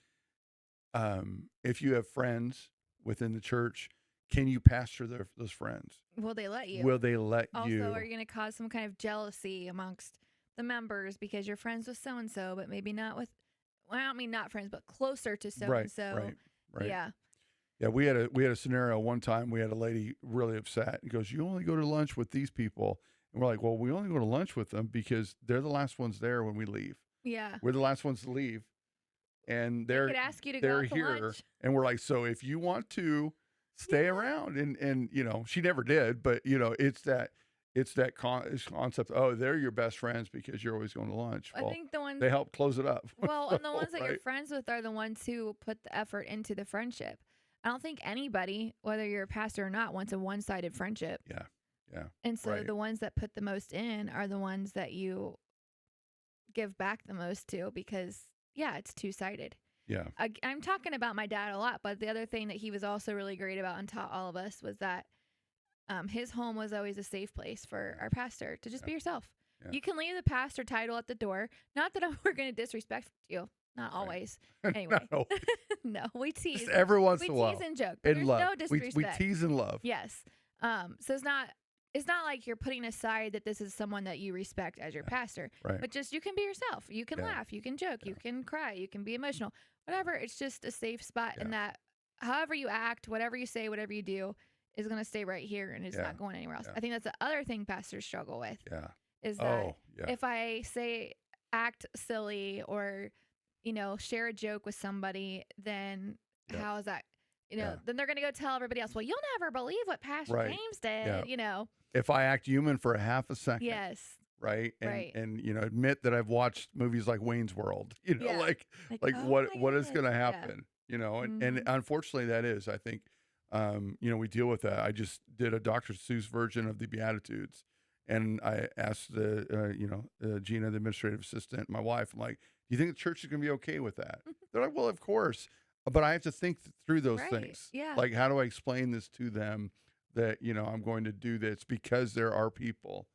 if you have friends within the church, can you pastor those friends? Will they let you? Will they let Also, you? are you going to cause some kind of jealousy amongst the members because you're friends with so and so, but maybe not with? Well, I don't mean not friends, but closer to so Right, and so. right, right. Yeah. Yeah, we had a scenario one time. We had a lady really upset. He goes, "You only go to lunch with these people," and we're like, "Well, we only go to lunch with them because they're the last ones there when we leave. Yeah. We're the last ones to leave, and They they're could ask you to go they're out to here." lunch. And we're like, "So if you want to stay Yeah. around," and she never did, but it's that concept. Oh, they're your best friends because you're always going to lunch. I Well, think the ones, they help close it up. well, and the ones that you're Right? friends with are the ones who put the effort into the friendship. I don't think anybody, whether you're a pastor or not, wants a one-sided friendship. Yeah, yeah, And so right. the ones that put the most in are the ones that you give back the most to because, yeah, it's two-sided. Yeah, I'm talking about my dad a lot, but the other thing that he was also really great about and taught all of us was that his home was always a safe place for our pastor to just be yourself. Yeah. You can leave the pastor title at the door. Not that we're going to disrespect you. Not always. Anyway. No, No, we tease. just every once We in a while. tease and joke. But In there's love, no disrespect. we tease and love. Yes. So it's not like you're putting aside that this is someone that you respect as your pastor. Right. But just you can be yourself. You can Yeah. laugh. You can joke. You can cry. You can be emotional. Whatever. It's just a safe spot, and that however you act, whatever you say, whatever you do, is going to stay right here, and it's not going anywhere else. Yeah. I think that's the other thing pastors struggle with. Yeah. Is that Oh, yeah. if I say act silly or share a joke with somebody, then how is that? Then they're going to go tell everybody else, well, you'll never believe what Pastor Right. James did, If I act human for a half a second. Yes. Right. And, Right. and admit that I've watched movies like Wayne's World, Yeah. like oh what my is going to goodness, yeah. happen, and Mhm. unfortunately that is, I think, we deal with that. I just did a Dr. Seuss version of the Beatitudes, and I asked Gina, the administrative assistant, my wife, I'm like, do you think the church is going to be okay with that? They're like, well, of course. But I have to think through those Right. things. Yeah. Like, how do I explain this to them that, I'm going to do this because there are people,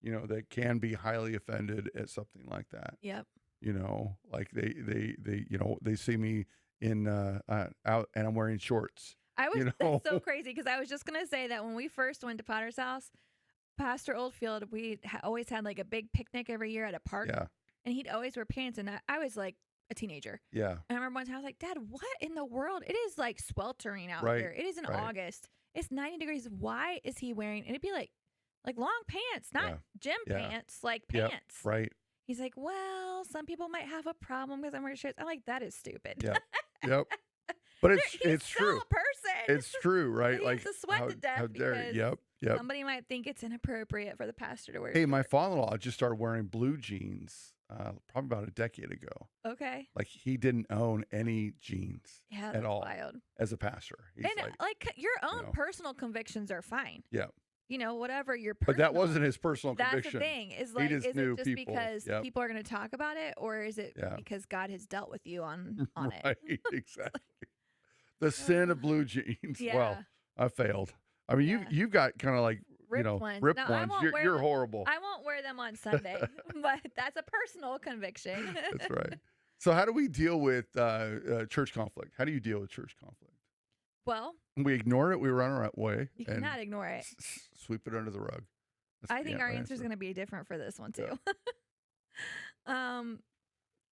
that can be highly offended at something like that. Yep. Like they see me in out and I'm wearing shorts. I was That's so crazy because I was just gonna say that when we first went to Potter's house, Pastor Oldfield, we always had like a big picnic every year at a park, Yeah. and he'd always wear pants, and I was like a teenager. Yeah. And I remember one time I was like, Dad, what in the world? It is like sweltering out Right, here. It is in right. August. It's 90 degrees. Why is he wearing? And it'd be like long pants, not gym Yeah. pants, like Yep. pants. Right. He's like, well, some people might have a problem because I'm wearing shirts. I'm like, that is stupid. Yeah. Yep. But He's it's still true. a person. It's true, right? He like has to sweat how, to death how dare because you? Yep. somebody might think it's inappropriate for the pastor to wear. Hey, my shorts. father-in-law just started wearing blue jeans probably about a decade ago. Okay. Like he didn't own any jeans Yeah, at that's all wild. as a pastor. He's And like your own know. personal convictions are fine. Yeah. Whatever your But personal. that wasn't his personal That's conviction. the thing. Is like, just is knew it just people. because Yep. people are going to talk about it, or is it Yeah. because God has dealt with you on Right, it? exactly. The sin of blue jeans. Yeah. Well, I failed. I mean, Yeah. you've got kind of like Ripped ones. ripped No, I ones. won't wear You're them. horrible. I won't wear them on Sunday, but that's a personal conviction. That's right. So how do we deal with church conflict? How do you deal with church conflict? Well, We ignore it. We run our way. you and cannot ignore it. Sweep it under the rug. That's I the think our answer is answer. going to be different for this one Yeah. too.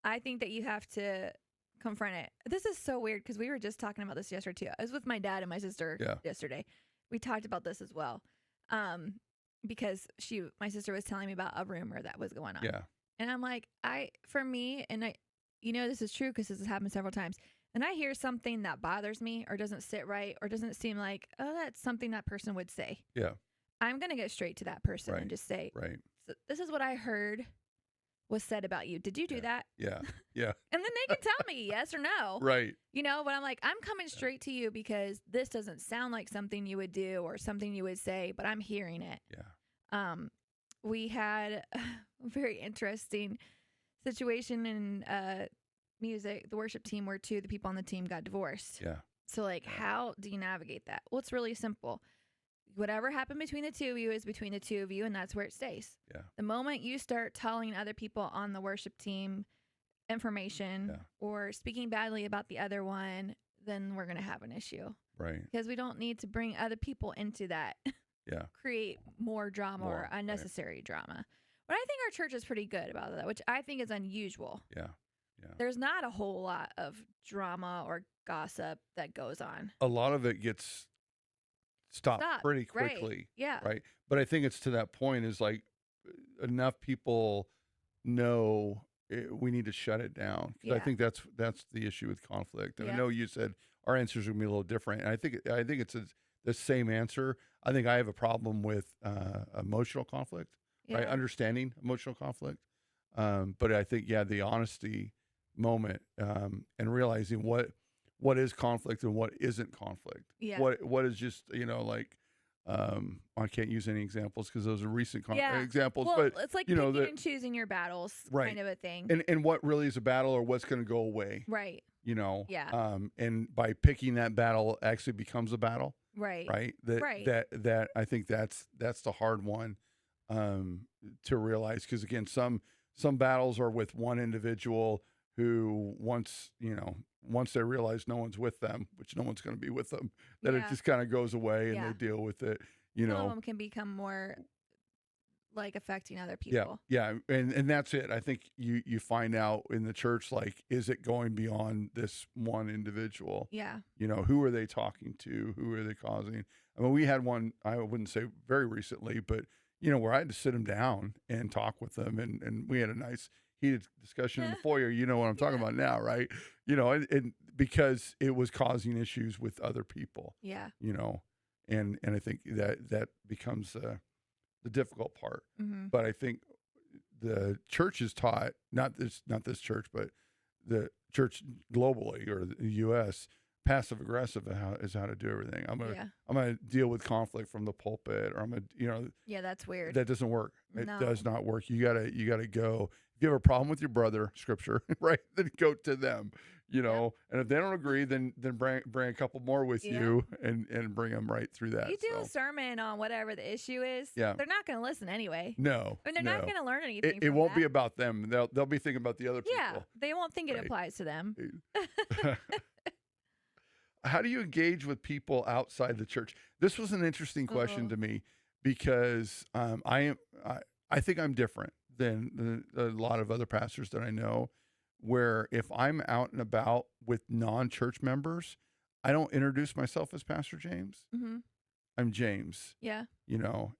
I think that you have to confront it. This is so weird because we were just talking about this yesterday too. I was with my dad and my sister yesterday. We talked about this as well. Because my sister was telling me about a rumor that was going on. Yeah. And I'm like, for me, and this is true because this has happened several times. And I hear something that bothers me or doesn't sit right or doesn't seem like, oh, that's something that person would say. Yeah. I'm going to go straight to that person and just say, Right. so this is what I heard was said about you. Did you do that? Yeah. Yeah. And then they can tell me yes or no. Right. But I'm like, I'm coming straight to you because this doesn't sound like something you would do or something you would say, but I'm hearing it. Yeah. We had a very interesting situation in music, the worship team, where two of the people on the team got divorced. Yeah. So like, how do you navigate that? Well, it's really simple. Whatever happened between the two of you is between the two of you, and that's where it stays. Yeah. The moment you start telling other people on the worship team information or speaking badly about the other one, then we're going to have an issue. Right. Because we don't need to bring other people into that. Yeah. Create more drama or unnecessary drama. But I think our church is pretty good about that, which I think is unusual. Yeah. there's not a whole lot of drama or gossip that goes on. A lot of it gets stopped pretty Right. quickly. Yeah. Right. But I think it's to that point is like enough people know we need to shut it down. 'Cause I Yeah. think that's the issue with conflict. And I Yep. know you said our answers are gonna be a little different. And I think it's the same answer. I think I have a problem with emotional conflict, right? Yeah. Understanding emotional conflict. But I think, the honesty moment, and realizing what is conflict and what isn't conflict. Yeah. What is just, like, I can't use any examples because those are recent Yeah. examples, Well, but it's like you know picking that, and choosing your battles right. kind of a thing. And what really is a battle or what's going to go away, Right. Yeah. And by picking that battle actually becomes a battle, Right. right? Right. That I think that's the hard one, to realize. Because again, some battles are with one individual who once they realize no one's with them, which no one's going to be with them, that it Yeah. just kind of goes away and Yeah. they deal with it, Some of them can become more like affecting other people. Yeah. And that's it. I think you find out in the church, like, is it going beyond this one individual? Yeah. Who are they talking to? Who are they causing? I mean, we had one, I wouldn't say very recently, but where I had to sit them down and talk with them, and we had a nice heated discussion in the foyer. You know what I'm talking about now, right? And because it was causing issues with other people. Yeah. And I think that becomes the difficult part. Mm-hmm. But I think the church is taught, not this church, but the church globally or the U.S. passive aggressive is how to do everything. I'm gonna deal with conflict from the pulpit, or I'm gonna Yeah, that's weird. That doesn't work. It No. does not work. You gotta go. If you have a problem with your brother, scripture, right? Then go to them. And if they don't agree, then bring a couple more with you and bring them right through that. You do a sermon on whatever the issue is. Yeah. They're not going to listen anyway. No. I mean, they're not going to learn anything. It won't be about them. They'll be thinking about the other people. Yeah, they won't think it applies to them. How do you engage with people outside the church? This was an interesting question to me because I think I'm different than a lot of other pastors that I know, where if I'm out and about with non-church members, I don't introduce myself as Pastor James. Mm-hmm. I'm James. Yeah.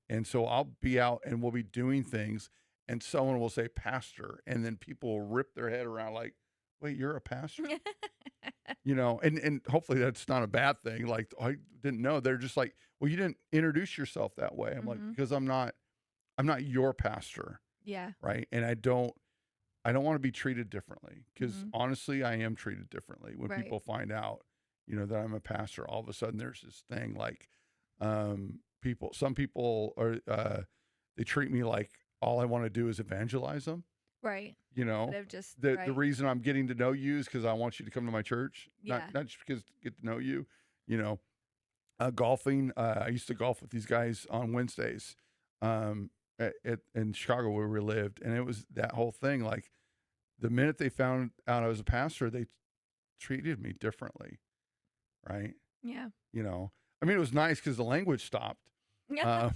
And so I'll be out and we'll be doing things and someone will say pastor, and then people will rip their head around like, wait, you're a pastor? And hopefully that's not a bad thing. Like, I didn't know. They're just like, well, you didn't introduce yourself that way. I'm like, because I'm not your pastor. Yeah. Right. And I don't want to be treated differently, because honestly, I am treated differently when people find out, that I'm a pastor. All of a sudden there's this thing like, some people are, they treat me like all I want to do is evangelize them. Right. Just the reason I'm getting to know you is because I want you to come to my church, not just because to get to know you. Golfing. I used to golf with these guys on Wednesdays, in Chicago where we lived, and it was that whole thing. Like, the minute they found out I was a pastor, they treated me differently, right? Yeah. I mean, it was nice because the language stopped,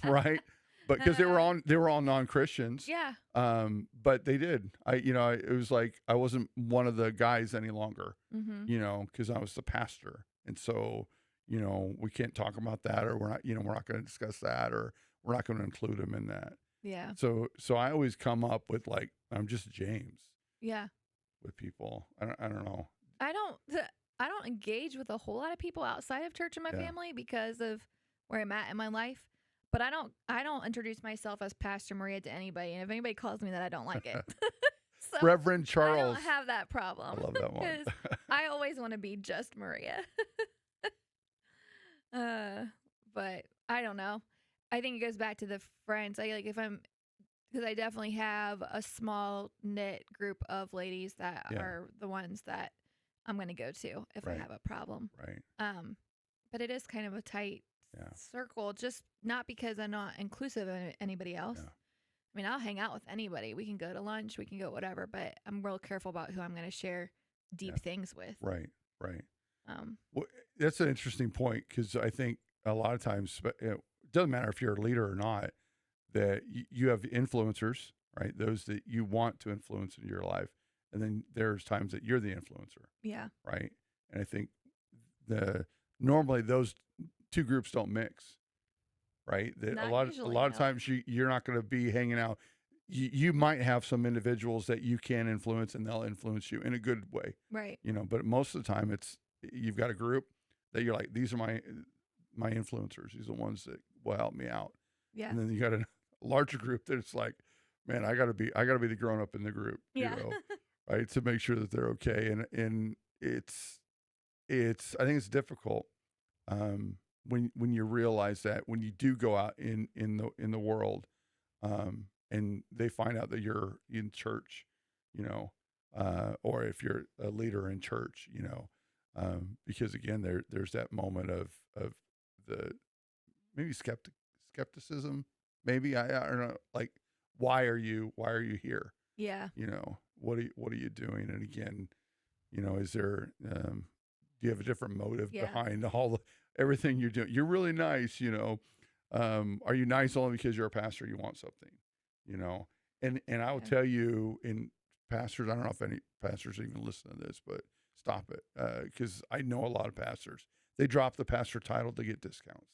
right? But because they were all non-Christians. Yeah. But they did. It was like I wasn't one of the guys any longer. Mm-hmm. Because I was the pastor, and so we can't talk about that, or we're not going to discuss that, or we're not going to include them in that. Yeah. So I always come up with like, I'm just James. Yeah. With people, I don't know. I don't engage with a whole lot of people outside of church and my family because of where I'm at in my life. But I don't introduce myself as Pastor Maria to anybody, and if anybody calls me that, I don't like it. So Reverend Charles. I don't have that problem. I love that one. I always want to be just Maria. But I don't know. I think it goes back to the friends. Because I definitely have a small knit group of ladies that are the ones that I'm going to go to if I have a problem. Right. But it is kind of a tight circle, just not because I'm not inclusive of anybody else. Yeah. I mean, I'll hang out with anybody. We can go to lunch, we can go whatever, but I'm real careful about who I'm going to share deep things with. Right. Well, that's an interesting point, because I think a lot of times, it doesn't matter if you're a leader or not, that you have influencers, right? Those that you want to influence in your life. and then there's times that you're the influencer, Yeah. right? And I think normally those two groups don't mix, right? That a Not lot usually, of no. times you're not going to be hanging out. You might have some individuals that you can influence, and they'll influence you in a good way, Right. but most of the time you've got a group that you're like, these are my influencers. These are the ones that will help me out. Yeah. And then you got a larger group that it's like, man, I gotta be the grown up in the group, Yeah. right? To make sure that they're okay. And I think it's difficult when you realize that when you do go out in the world, and they find out that you're in church, or if you're a leader in church, because again, there's that moment of the maybe skepticism, maybe I don't know, like, why are you here? Yeah. What are you doing? And again, is there do you have a different motive Yeah. behind everything you're doing? You're really nice, are you nice only because you're a pastor, you want something, and I will Yeah. tell you, in pastors, I don't know if any pastors even listen to this, but stop it, because I know a lot of pastors, they drop the pastor title to get discounts,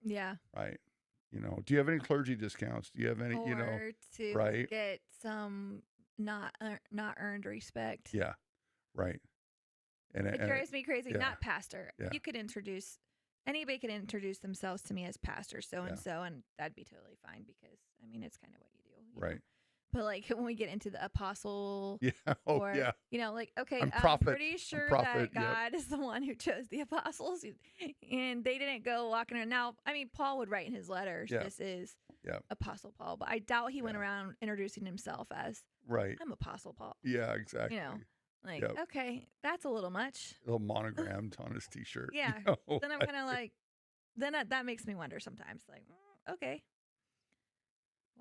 Yeah. right? Do you have any clergy discounts? Do you have any, Or to right? get some not earned respect. Yeah, right. It drives me crazy. yeah. Not pastor. Yeah. Anybody could introduce themselves to me as pastor so and Yeah. so, and that'd be totally fine because it's kind of what you do, Right. But like when we get into the apostle, Yeah. Oh, or yeah. like, okay, I'm I'm prophet. pretty sure prophet, that yep. God is the one who chose the apostles, and they didn't go walking around. Now, Paul would write in his letters, Yeah. "This is Yeah. Apostle Paul," but I doubt he went Yeah. around introducing himself as, Right. "I'm Apostle Paul." Yeah, exactly. Like, Yep. okay, that's a little much. A little monogrammed on his t-shirt. Yeah. Then I'm kind of like, that makes me wonder sometimes, like, okay,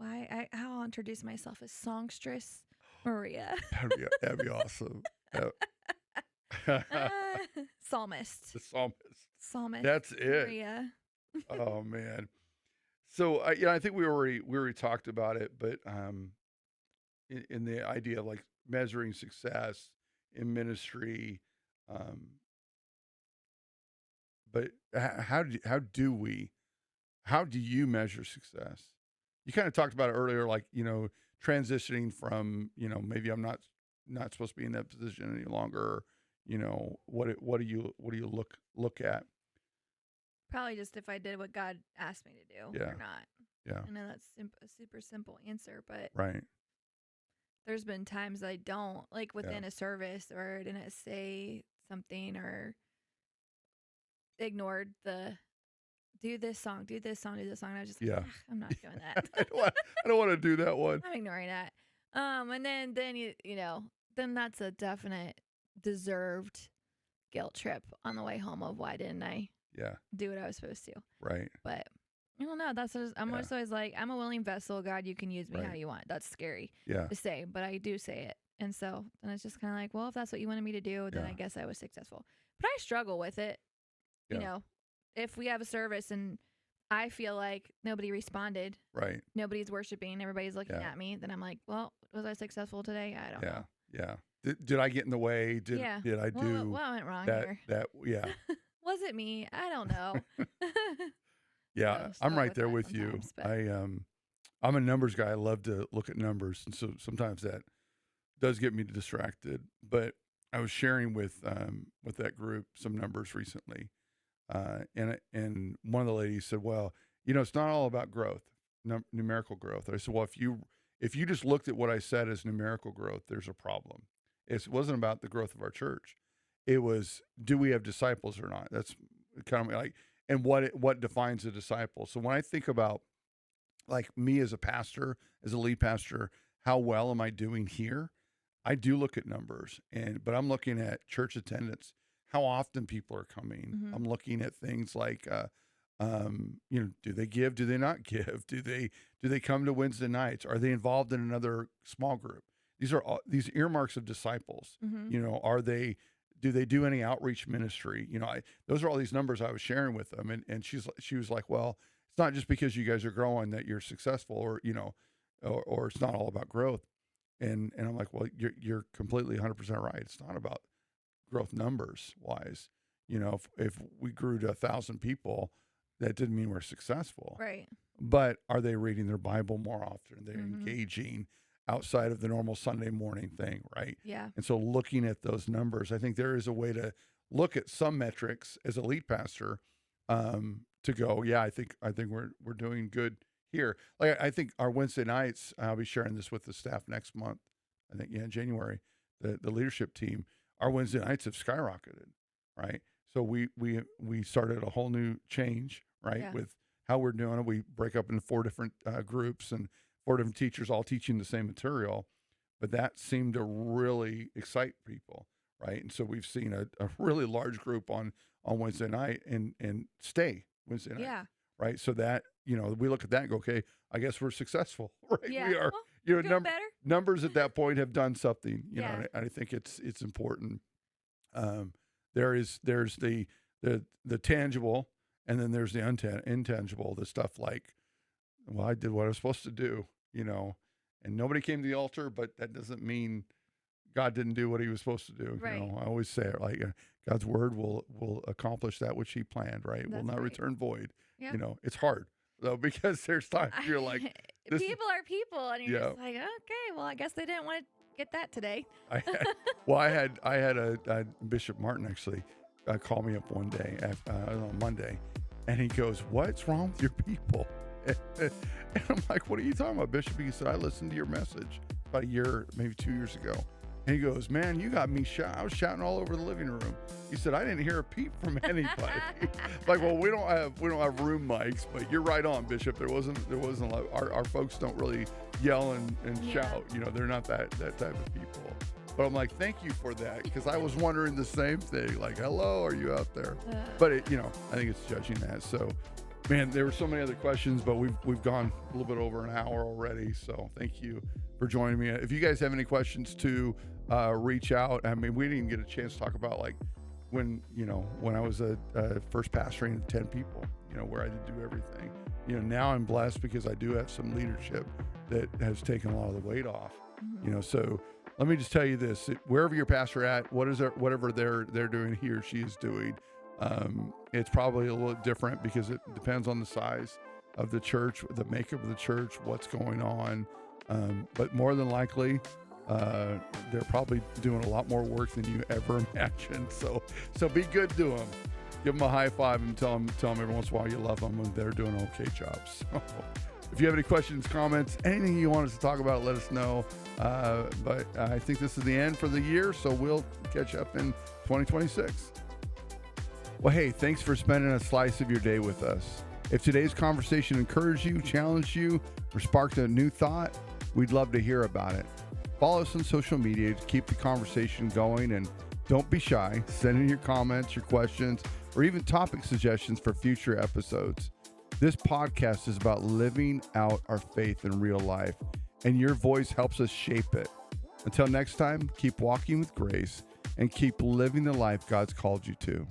I'll introduce myself as songstress Maria. That'd be awesome. Psalmist. The psalmist. Psalmist. That's it. Maria. Oh man. So I think we already talked about it, but in the idea of like measuring success in ministry, but how do you measure success? You kind of talked about it earlier, like, transitioning from, maybe I'm not supposed to be in that position any longer. What do you look at? Probably just if I did what God asked me to do Yeah. or not. Yeah. I know that's a super simple answer, but Right. there's been times I don't, like within a service, or didn't say something, or ignored the do this song, do this song, do this song. And I was just like, Yeah. I'm not doing that. I don't want to do that one. I'm ignoring that. And then then that's a definite deserved guilt trip on the way home of why didn't I Yeah. do what I was supposed to. Right. But I don't know. I'm Yeah. just always like, I'm a willing vessel. God, you can use me how Right. you want. That's scary Yeah. to say, but I do say it. And so then it's just kind of like, well, if that's what you wanted me to do, then Yeah. I guess I was successful. But I struggle with it. Yeah. If we have a service and I feel like nobody responded, Right. nobody's worshiping, everybody's looking Yeah. at me, then I'm like, well, was I successful today? I don't Yeah. know. Yeah. Did I get in the way? Did I do What went wrong that? here? Yeah. Was it me? I don't know. Yeah. So I'm struggle right with there that with you. sometimes, but- I'm a numbers guy. I love to look at numbers, and so sometimes that does get me distracted. But I was sharing with that group some numbers recently, and one of the ladies said, "Well, it's not all about growth, numerical growth." I said, "Well, if you just looked at what I said as numerical growth, there's a problem. It wasn't about the growth of our church. It was, do we have disciples or not? That's kind of like, and what defines a disciple. So when I think about like me as a pastor, as a lead pastor, how well am I doing here? I do look at numbers, but I'm looking at church attendance, how often people are coming. Mhm. I'm looking at things like, do they give? Do they not give? Do they come to Wednesday nights? Are they involved in another small group? These are all these earmarks of disciples. Mhm. Do they do any outreach ministry? Those are all these numbers I was sharing with them, and she was like, well, it's not just because you guys are growing that you're successful, or or it's not all about growth. And I'm like, well, you're completely 100% right. It's not about growth numbers wise. If we grew to 1,000 people, that didn't mean we're successful. Right. But are they reading their Bible more often? They're Mm-hmm. engaging outside of the normal Sunday morning thing, right? Yeah. And so looking at those numbers, I think there is a way to look at some metrics as a lead pastor, to go, yeah, I think we're doing good here. Like I think our Wednesday nights, I'll be sharing this with the staff next month. I think in January, the leadership team, our Wednesday nights have skyrocketed, right? So we started a whole new change, right, Yeah. with how we're doing it. We break up into 4 different groups and 4 different teachers all teaching the same material, but that seemed to really excite people, right? And so we've seen a really large group on Wednesday night and stay Wednesday night, Yeah. right? So that, we look at that and go, okay, I guess we're successful, right? Yeah. We are, Well, doing better. numbers at that point have done something, Yeah. and I think it's important. There's the tangible, and then there's the intangible, the stuff like, well, I did what I was supposed to do, and nobody came to the altar, but that doesn't mean God didn't do what he was supposed to do. Right. I always say it like, God's word will accomplish that which he planned, right? Will That's not right. return void. Yeah. It's hard though, because there's times you're like, this- people are people, and you're Yeah. just like, okay, well, I guess they didn't want to get that today. I had a Bishop Martin actually call me up one day on Monday, and he goes, "What's wrong with your people?" And I'm like, "What are you talking about, Bishop?" He said, "I listened to your message about a year, maybe 2 years ago." And he goes, "Man, you got me shouting. I was shouting all over the living room." He said, "I didn't hear a peep from anybody." Like, well, we don't have room mics, but you're right on, Bishop. There wasn't a lot, our folks don't really yell and Yeah. shout. They're not that type of people. But I'm like, thank you for that, because I was wondering the same thing. Like, hello, are you out there? But I think it's judging that. So, man, there were so many other questions, but we've gone a little bit over an hour already. So thank you for joining me. If you guys have any questions to reach out. I mean, we didn't get a chance to talk about like when I was a first pastoring of 10 people, where I did do everything. Now I'm blessed because I do have some leadership that has taken a lot of the weight off. So let me just tell you this: wherever your pastor at, whatever they're doing, he or she is doing, it's probably a little different because it depends on the size of the church, the makeup of the church, what's going on. But more than likely, they're probably doing a lot more work than you ever imagined. So be good to them. Give them a high five and tell them every once in a while you love them and they're doing an okay job. So if you have any questions, comments, anything you want us to talk about, let us know. But I think this is the end for the year, so we'll catch up in 2026. Well, hey, thanks for spending a slice of your day with us. If today's conversation encouraged you, challenged you, or sparked a new thought, we'd love to hear about it. Follow us on social media to keep the conversation going, and don't be shy. Send in your comments, your questions, or even topic suggestions for future episodes. This podcast is about living out our faith in real life, and your voice helps us shape it. Until next time, keep walking with grace and keep living the life God's called you to.